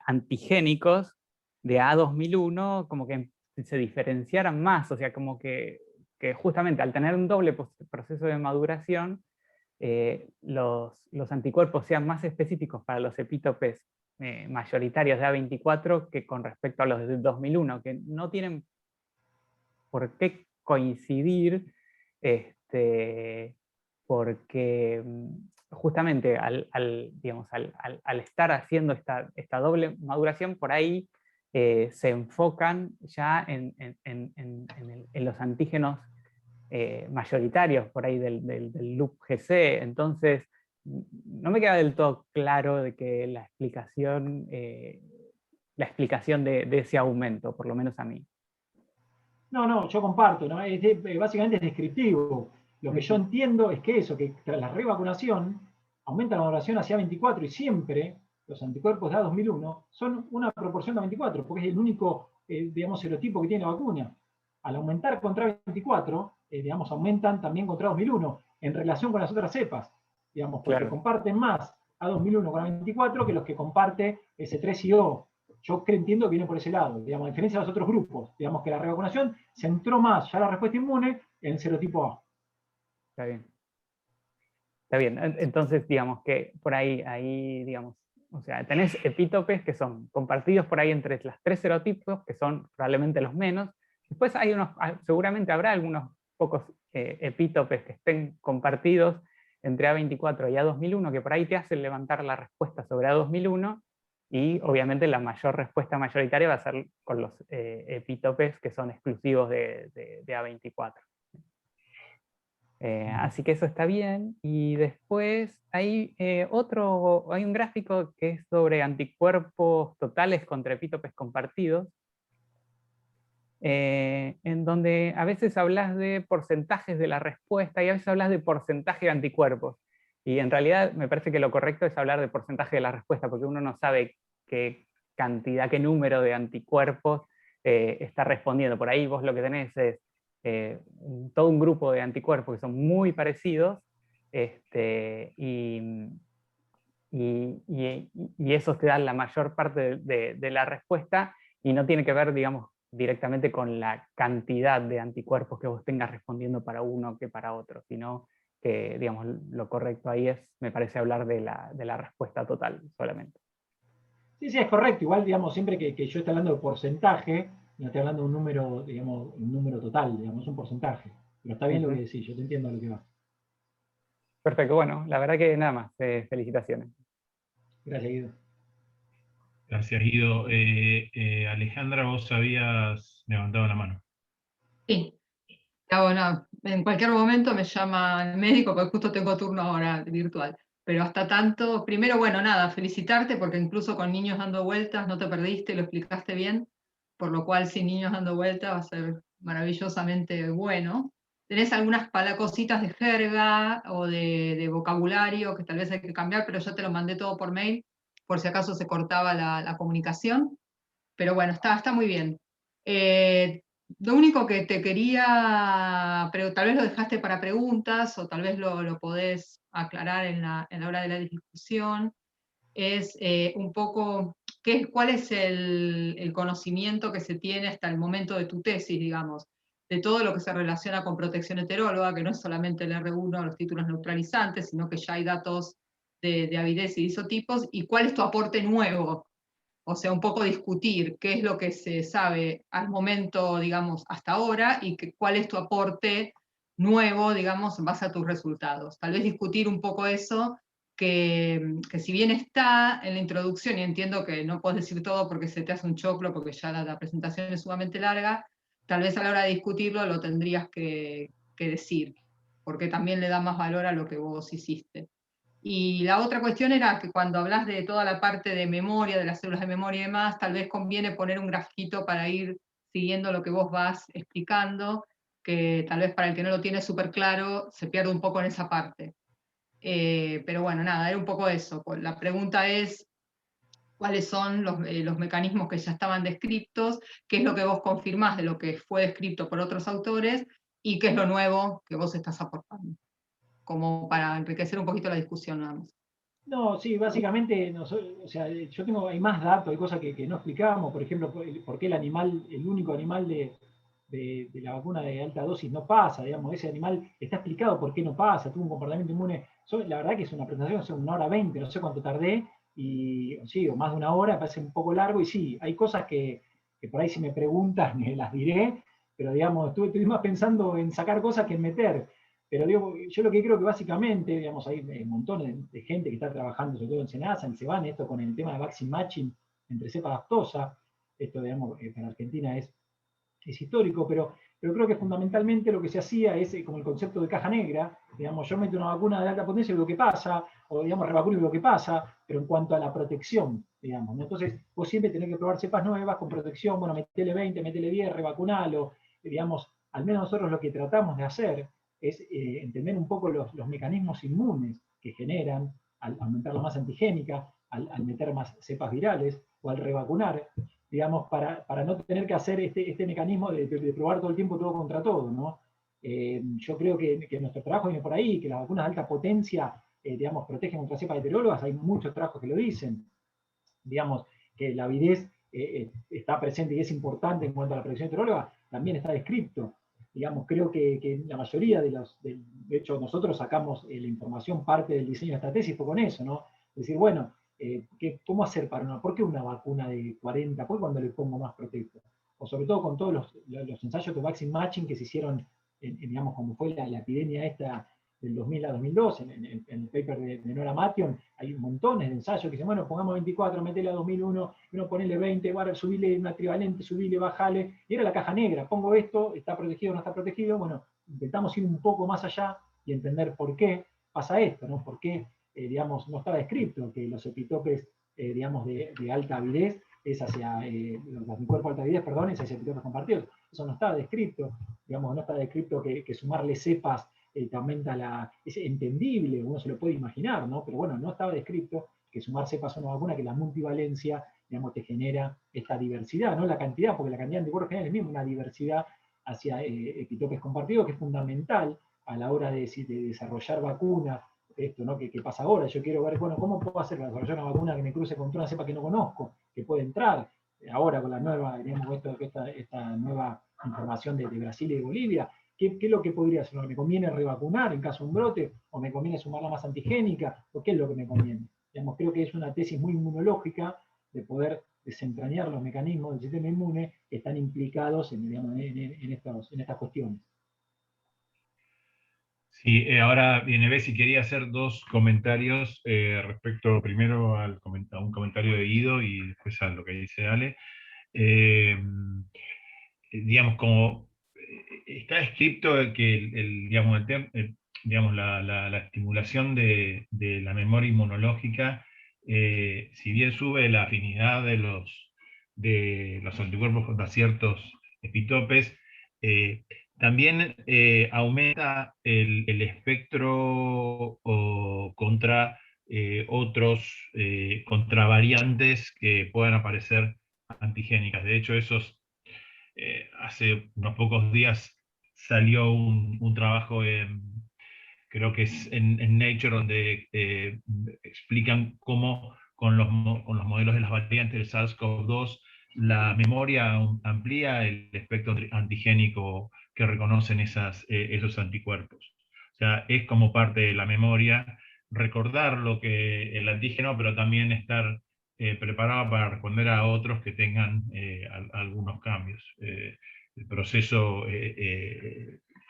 antigénicos de A2001 como que se diferenciaran más, o sea, como que justamente al tener un doble proceso de maduración, los anticuerpos sean más específicos para los epitopes mayoritarios de A24 que con respecto a los de 2001, que no tienen por qué coincidir, porque justamente al estar haciendo esta doble maduración, por ahí se enfocan ya en los antígenos mayoritarios por ahí del loop GC. Entonces no me queda del todo claro de que la explicación de ese aumento, por lo menos a mí. No, yo comparto, ¿no? Básicamente es descriptivo. Lo que yo entiendo es que que tras la revacunación aumenta la maduración hacia 24 y siempre los anticuerpos de A2001 son una proporción de 24, porque es el único, digamos, serotipo que tiene la vacuna. Al aumentar contra 24, digamos, aumentan también contra 2001. en relación con las otras cepas, digamos, porque Claro. comparten más A2001 con A24 que los que comparte S3 y O. Yo entiendo que viene por ese lado, digamos, a diferencia de los otros grupos, digamos que la revacunación centró más ya la respuesta inmune en serotipo A. Está bien. Está bien. Entonces, digamos que por ahí, digamos, o sea, tenés epítopes que son compartidos por ahí entre las 3 serotipos, que son probablemente los menos. Después hay seguramente habrá algunos pocos epítopes que estén compartidos entre A24 y A2001, que por ahí te hacen levantar la respuesta sobre A2001, y obviamente la mayor respuesta mayoritaria va a ser con los epítopes que son exclusivos de A24. Así que eso está bien. Y después hay hay un gráfico que es sobre anticuerpos totales contra epítopes compartidos, en donde a veces hablas de porcentajes de la respuesta y a veces hablas de porcentaje de anticuerpos. Y en realidad me parece que lo correcto es hablar de porcentaje de la respuesta, porque uno no sabe qué cantidad, qué número de anticuerpos está respondiendo. Por ahí vos lo que tenés es todo un grupo de anticuerpos que son muy parecidos, y esos te dan la mayor parte de la respuesta, y no tiene que ver, digamos, directamente con la cantidad de anticuerpos que vos tengas respondiendo para uno que para otro, sino que, digamos, lo correcto ahí es, me parece, hablar de la respuesta total solamente. Sí, sí, es correcto. Igual, digamos, siempre que yo esté hablando de porcentaje, no estoy hablando de un número, digamos, un número total, digamos, un porcentaje. Pero está bien lo que decís, yo te entiendo a lo que va. Perfecto, bueno, la verdad que nada más, felicitaciones. Gracias, Guido. Gracias, Guido. Alejandra, vos habías levantado la mano. Sí. Bueno, en cualquier momento me llama el médico porque justo tengo turno ahora virtual. Pero hasta tanto, primero, bueno, nada, felicitarte porque incluso con niños dando vueltas no te perdiste, lo explicaste bien, por lo cual sin niños dando vueltas va a ser maravillosamente bueno. Tenés algunas cositas de jerga o de vocabulario que tal vez hay que cambiar, pero yo te lo mandé todo por mail, por si acaso se cortaba la comunicación. Pero bueno, está muy bien. Lo único que te quería, pero tal vez lo dejaste para preguntas o tal vez lo podés aclarar en la hora de la discusión, es un poco cuál es el conocimiento que se tiene hasta el momento de tu tesis, digamos, de todo lo que se relaciona con protección heteróloga, que no es solamente el R1, los títulos neutralizantes, sino que ya hay datos de avidez y isotipos, y cuál es tu aporte nuevo. O sea, un poco discutir qué es lo que se sabe al momento, digamos, hasta ahora, y cuál es tu aporte nuevo, digamos, en base a tus resultados. Tal vez discutir un poco eso, que si bien está en la introducción, y entiendo que no puedes decir todo porque se te hace un choclo, porque ya la presentación es sumamente larga, tal vez a la hora de discutirlo lo tendrías que decir, porque también le da más valor a lo que vos hiciste. Y la otra cuestión era que cuando hablas de toda la parte de memoria, de las células de memoria y demás, tal vez conviene poner un grafiquito para ir siguiendo lo que vos vas explicando, que tal vez para el que no lo tiene súper claro se pierde un poco en esa parte. Pero bueno, nada, era un poco eso. La pregunta es, ¿cuáles son los mecanismos que ya estaban descritos? ¿Qué es lo que vos confirmás de lo que fue descrito por otros autores? ¿Y qué es lo nuevo que vos estás aportando? Como para enriquecer un poquito la discusión nada más. No, sí, básicamente, o sea, hay más datos, hay cosas que no explicábamos, por ejemplo, por qué el único animal de la vacuna de alta dosis no pasa, digamos, ese animal está explicado por qué no pasa, tuvo un comportamiento inmune. La verdad que es una presentación, hace 1 hora 20, no sé cuánto tardé, y sí, o más de 1 hora, me parece un poco largo, y sí, hay cosas que por ahí si me preguntan me las diré, pero digamos, estuve más pensando en sacar cosas que en meter. Pero digo, yo lo que creo que básicamente, digamos, hay montones de gente que está trabajando, sobre todo en Senasa, en Ceban, esto con el tema de vaccine matching entre cepa aftosa, esto, digamos, para Argentina es histórico, pero creo que fundamentalmente lo que se hacía es como el concepto de caja negra, digamos, yo meto una vacuna de alta potencia y veo qué pasa, o digamos, revacuno y veo qué pasa, pero en cuanto a la protección, digamos, ¿no? Entonces vos siempre tenés que probar cepas nuevas con protección, bueno, metele 20, metele 10, revacunalo, digamos, al menos nosotros lo que tratamos de hacer es entender un poco los mecanismos inmunes que generan al aumentar la masa antigénica, al meter más cepas virales o al revacunar, digamos, para no tener que hacer este mecanismo de probar todo el tiempo todo contra todo, ¿no? Yo creo que nuestro trabajo viene por ahí, que las vacunas de alta potencia, digamos, protegen contra cepas heterólogas, hay muchos trabajos que lo dicen, digamos, que la avidez está presente y es importante en cuanto a la protección heteróloga, también está descrito. Digamos, creo que la mayoría de hecho nosotros sacamos la información, parte del diseño de esta tesis fue con eso, ¿no? Es decir, bueno, ¿cómo hacer ¿por qué una vacuna de 40? ¿Por qué cuando le pongo más protejo? O sobre todo con todos los ensayos de vaccine matching que se hicieron, digamos, como fue la epidemia esta del 2000 a 2002, en el paper de Nora Mathion, hay montones de ensayos que dicen, bueno, pongamos 24, metele a 2001, uno ponele 20, bueno, subile una trivalente, subile, bajale, y era la caja negra, pongo esto, está protegido o no está protegido, bueno, intentamos ir un poco más allá y entender por qué pasa esto, ¿no? Por qué, digamos, no estaba escrito que los epitopes, digamos, de alta avidez es hacia, los anticuerpos de alta avidez, perdón, es hacia epitopes compartidos. Eso no está descrito, digamos, no está descrito que sumarle cepas te aumenta es entendible, uno se lo puede imaginar, ¿no? Pero bueno, no estaba descrito que sumar cepas a una vacuna, que la multivalencia, digamos, te genera esta diversidad, no la cantidad, porque la cantidad de anticuerpos general es mismo una diversidad hacia epitopes compartidos, que es fundamental a la hora de desarrollar vacunas. Esto, ¿no? ¿Qué pasa ahora? Yo quiero ver, bueno, ¿cómo puedo hacer para desarrollar una vacuna que me cruce contra una cepa que no conozco, que puede entrar ahora con la nueva, digamos, esta nueva información de Brasil y de Bolivia? ¿Qué es lo que podría hacer? ¿Me conviene revacunar en caso de un brote? ¿O me conviene sumar la masa antigénica? ¿O qué es lo que me conviene? Digamos, creo que es una tesis muy inmunológica de poder desentrañar los mecanismos del sistema inmune que están implicados en estas cuestiones. Sí, ahora viene Bessi, quería hacer dos comentarios respecto primero a un comentario de Guido y después a lo que dice Ale. Digamos, como está escrito que digamos, la estimulación de la memoria inmunológica, si bien sube la afinidad de los anticuerpos contra ciertos epitopes, también aumenta el espectro contra otros, contra variantes que puedan aparecer antigénicas. De hecho, hace unos pocos días salió un trabajo, creo que es en Nature, donde explican cómo con los modelos de las variantes del SARS-CoV-2 la memoria amplía el espectro antigénico que reconocen esos anticuerpos. O sea, es como parte de la memoria recordar lo que el antígeno, pero también estar preparado para responder a otros que tengan algunos cambios. El proceso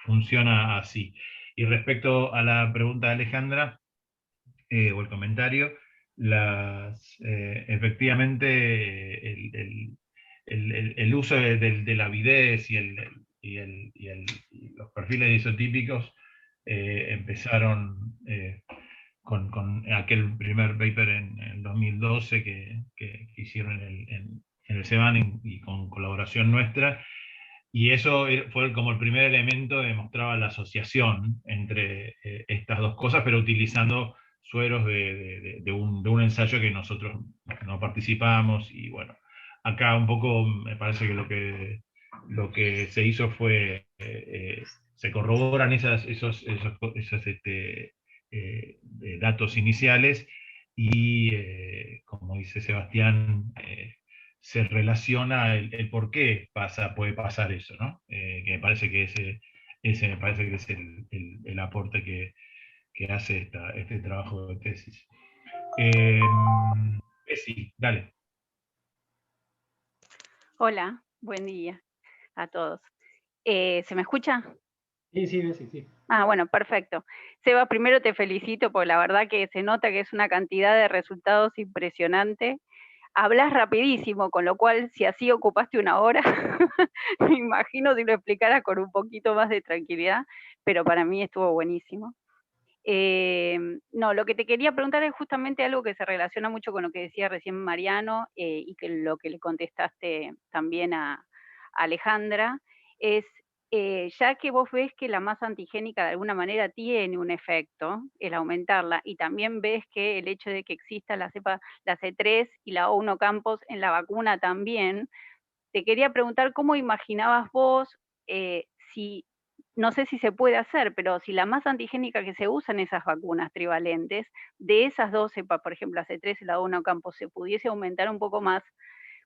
funciona así. Y respecto a la pregunta de Alejandra, o el comentario, efectivamente el uso de la avidez y los perfiles isotípicos empezaron con aquel primer paper en 2012 que hicieron en el CEBAN y con colaboración nuestra, y eso fue como el primer elemento que demostraba la asociación entre estas dos cosas, pero utilizando sueros de un ensayo que nosotros no participamos. Y bueno, acá un poco me parece que lo que se hizo fue, se corroboran esos datos iniciales y, como dice Sebastián, se relaciona el por qué puede pasar eso, ¿no? Que me parece que ese me parece que es el aporte que hace este trabajo de tesis. Sí, dale. Hola, buen día a todos. ¿Se me escucha? Sí. Ah, bueno, perfecto. Seba, primero te felicito porque la verdad que se nota que es una cantidad de resultados impresionante. Hablas rapidísimo, con lo cual si así ocupaste una hora, me imagino si lo explicaras con un poquito más de tranquilidad, pero para mí estuvo buenísimo. No, lo que te quería preguntar es justamente algo que se relaciona mucho con lo que decía recién Mariano y que lo que le contestaste también a Alejandra, es ya que vos ves que la masa antigénica de alguna manera tiene un efecto, el aumentarla, y también ves que el hecho de que exista la cepa, la C3 y la O1 campos en la vacuna también, te quería preguntar cómo imaginabas vos si no sé si se puede hacer, pero si la masa antigénica que se usa en esas vacunas trivalentes, de esas dos cepas, por ejemplo, AC3 y la 1 Campo, se pudiese aumentar un poco más,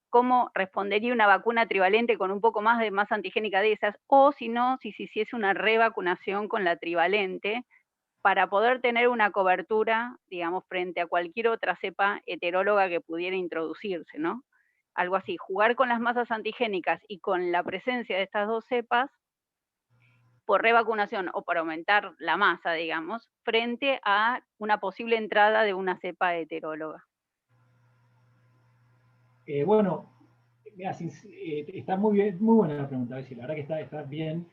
¿cómo respondería una vacuna trivalente con un poco más de masa antigénica de esas? O si no, si se hiciese una revacunación con la trivalente para poder tener una cobertura, digamos, frente a cualquier otra cepa heteróloga que pudiera introducirse, ¿no? Algo así, jugar con las masas antigénicas y con la presencia de estas dos cepas por revacunación o por aumentar la masa, digamos, frente a una posible entrada de una cepa heteróloga. Bueno, mira, está muy bien, muy buena la pregunta, la verdad que está bien.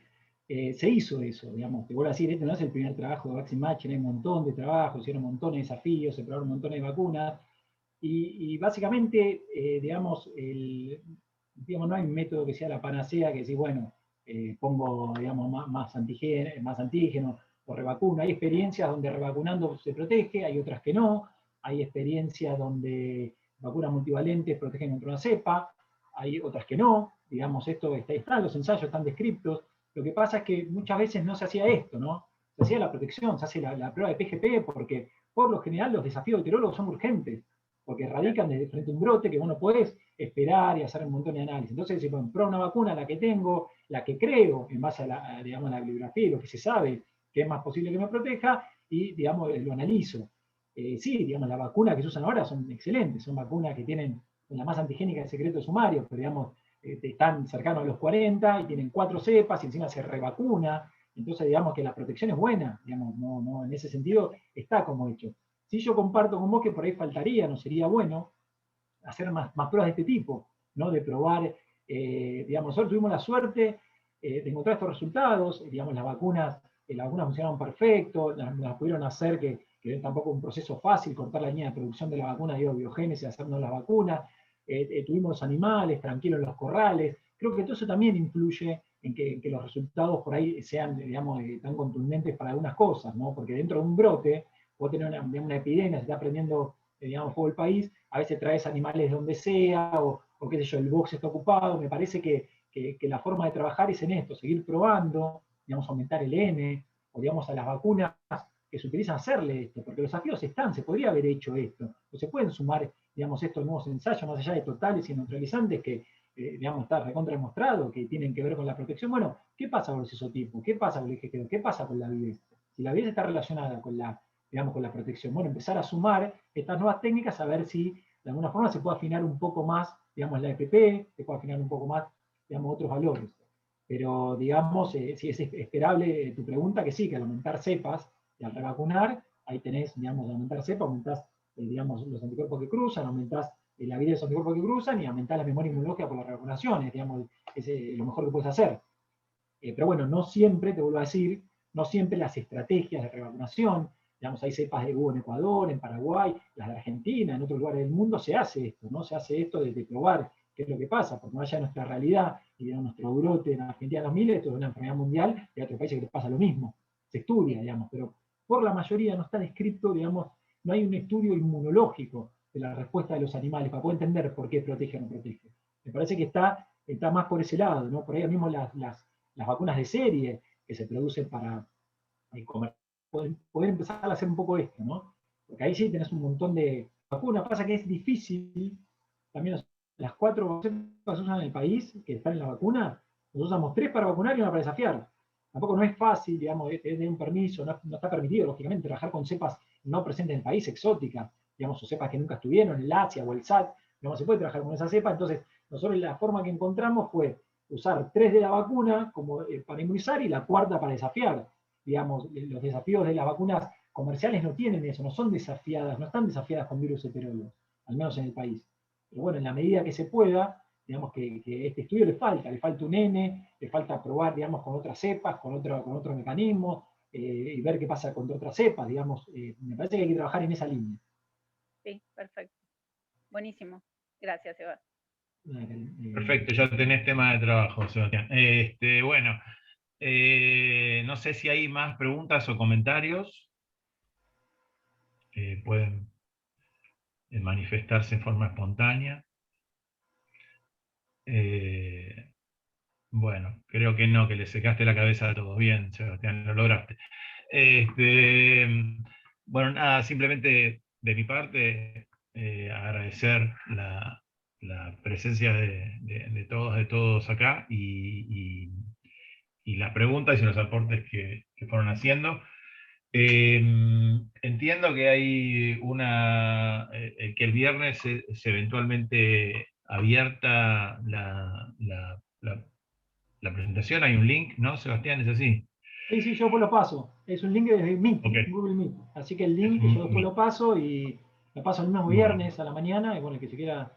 Se hizo eso, digamos, te vuelvo a decir, este no es el primer trabajo de Vaccine Matching, hay un montón de trabajos, hicieron un montón de desafíos, se probaron un montón de vacunas, y básicamente, digamos, no hay un método que sea la panacea, que decís, bueno, pongo, digamos, más antígeno o revacuno. Hay experiencias donde revacunando se protege, hay otras que no, hay experiencias donde vacunas multivalentes protegen contra una cepa, hay otras que no, digamos, esto está, los ensayos están descritos. Lo que pasa es que muchas veces no se hacía esto, ¿no? Se hacía la protección, se hace la prueba de PGP, porque por lo general los desafíos heterólogos son urgentes, porque radican desde frente a un brote que vos no podés esperar y hacer un montón de análisis. Entonces, si pruebo una vacuna, la que tengo, la que creo, en base a la, digamos, la bibliografía y lo que se sabe que es más posible que me proteja, y, digamos, lo analizo. Sí, digamos, las vacunas que se usan ahora son excelentes, son vacunas que tienen la masa antigénica de secreto sumario, pero, digamos, están cercanos a los 40 y tienen 4 cepas y encima se revacuna. Entonces, digamos que la protección es buena, digamos, no, en ese sentido está como hecho. Sí, yo comparto con vos que por ahí faltaría, no sería bueno, hacer más pruebas de este tipo, ¿no? De probar, digamos, nosotros tuvimos la suerte de encontrar estos resultados, digamos, las vacunas funcionaron perfecto, las pudieron hacer, que tampoco es un proceso fácil, cortar la línea de producción de la vacuna, biogénesis, hacernos las vacunas, tuvimos los animales tranquilos en los corrales, creo que todo eso también influye en que los resultados por ahí sean, digamos, tan contundentes para algunas cosas, ¿no? Porque dentro de un brote, vos tenés una epidemia, se está prendiendo, digamos, fuego el país, a veces traes animales de donde sea, o qué sé yo, el box está ocupado, me parece que la forma de trabajar es en esto, seguir probando, digamos, aumentar el N, o digamos a las vacunas que se utilizan hacerle esto, porque los desafíos están, se podría haber hecho esto, o se pueden sumar, digamos, estos nuevos ensayos, más allá de totales y neutralizantes, que, digamos, está recontra demostrado, que tienen que ver con la protección. Bueno, ¿qué pasa con los isotipos? ¿Qué pasa con el IgG? ¿Qué pasa con la avidez? Si la avidez está relacionada con la, digamos, con la protección, bueno, empezar a sumar estas nuevas técnicas, a ver si de alguna forma se puede afinar un poco más, digamos, la EPP, se puede afinar un poco más, digamos, otros valores. Pero, digamos, si es esperable tu pregunta, que sí, que al aumentar cepas y al revacunar, ahí tenés, digamos, al aumentar cepas, aumentás, digamos, los anticuerpos que cruzan, aumentás la vida de los anticuerpos que cruzan y aumentás la memoria inmunológica por las revacunaciones, digamos, es lo mejor que puedes hacer. Pero bueno, no siempre, te vuelvo a decir, no siempre las estrategias de revacunación, digamos, hay cepas de Hugo en Ecuador, en Paraguay, las de Argentina, en otros lugares del mundo, se hace esto, ¿no? Se hace esto de probar qué es lo que pasa, porque no haya nuestra realidad y de nuestro brote en Argentina en 2000, esto es una enfermedad mundial, y hay otros países que les pasa lo mismo, se estudia, digamos, pero por la mayoría no está descrito, digamos, no hay un estudio inmunológico de la respuesta de los animales para poder entender por qué protege o no protege. Me parece que está más por ese lado, ¿no? Por ahí mismo las vacunas de serie que se producen para poder empezar a hacer un poco esto, ¿no? Porque ahí sí tenés un montón de vacunas. Pasa que es difícil, también las 4 vacunas que se usan en el país, que están en la vacuna, nosotros usamos 3 para vacunar y 1 para desafiar. Tampoco no es fácil, digamos, tener un permiso, no está permitido, lógicamente, trabajar con cepas no presentes en el país, exóticas, digamos, o cepas que nunca estuvieron, en el ASIA o el SAT, digamos, se puede trabajar con esa cepa. Entonces, nosotros la forma que encontramos fue usar 3 de la vacuna como, para inmunizar y la 4ª para desafiar. Digamos, los desafíos de las vacunas comerciales no tienen eso, no son desafiadas, no están desafiadas con virus heterólogos, al menos en el país. Pero bueno, en la medida que se pueda, digamos que este estudio le falta un N, le falta probar, digamos, con otras cepas, con otro mecanismo, y ver qué pasa con otras cepas, digamos, me parece que hay que trabajar en esa línea. Sí, perfecto. Buenísimo. Gracias, Eva. Perfecto, ya tenés tema de trabajo, Sebastián. Bueno, no sé si hay más preguntas o comentarios. Pueden manifestarse en forma espontánea. Bueno, creo que no, que le secaste la cabeza a todos. Bien, Sebastián, lo lograste. Bueno, nada, simplemente de mi parte, agradecer la presencia de todos acá y las preguntas y los aportes que fueron haciendo. Entiendo que hay que el viernes es eventualmente abierta la presentación, hay un link, ¿no, Sebastián? ¿Es así? Sí, sí, yo después lo paso. Es un link desde Meet, Ok. Google Meet. Así que el link yo después lo paso y lo paso el mismo Bueno. viernes a la mañana. Y bueno, el que se quiera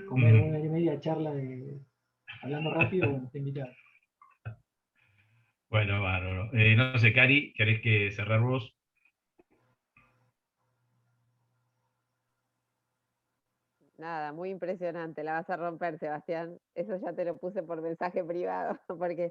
comer una hora y media de charla hablando rápido, bueno, está invitado. Bueno, bárbaro. No sé, Cari, ¿querés que cerrar vos? Nada, muy impresionante, la vas a romper, Sebastián. Eso ya te lo puse por mensaje privado, porque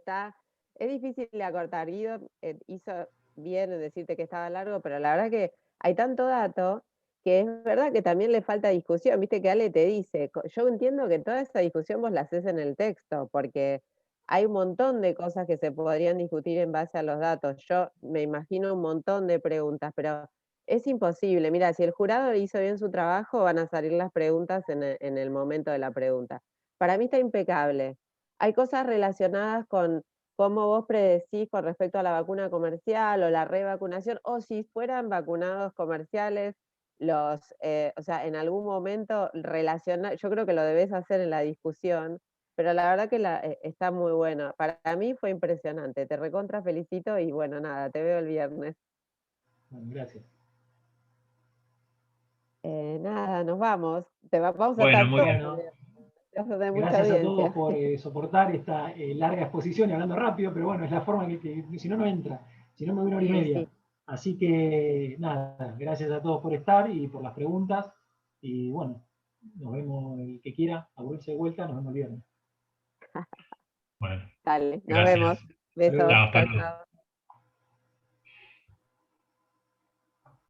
es difícil de acortar. Guido hizo bien en decirte que estaba largo, pero la verdad que hay tanto dato que es verdad que también le falta discusión. Viste que Ale te dice, yo entiendo que toda esa discusión vos la haces en el texto, porque hay un montón de cosas que se podrían discutir en base a los datos. Yo me imagino un montón de preguntas, pero es imposible. Mira, si el jurado hizo bien su trabajo, van a salir las preguntas en el momento de la pregunta. Para mí está impecable. Hay cosas relacionadas con cómo vos predecís con respecto a la vacuna comercial o la revacunación, o si fueran vacunados comerciales, o sea, en algún momento relacionar, yo creo que lo debes hacer en la discusión, pero la verdad que está muy bueno. Para mí fue impresionante. Te recontra felicito y bueno, nada, te veo el viernes. Bueno, gracias. Nada, nos vamos. Vamos a Bueno, estar muy todos. bien. Bueno, Vas a tener mucha gracias a todos audiencia. por soportar esta larga exposición y hablando rápido, pero bueno, es la forma que si no, no entra. Si no, me dura una hora y media. Sí. Así que nada, gracias a todos por estar y por las preguntas. Y bueno, nos vemos el que quiera aburrirse de vuelta, nos vemos el viernes. Bueno, Dale, nos gracias. vemos. Besos. Saludos. Chao, hasta Chao, luego. chao.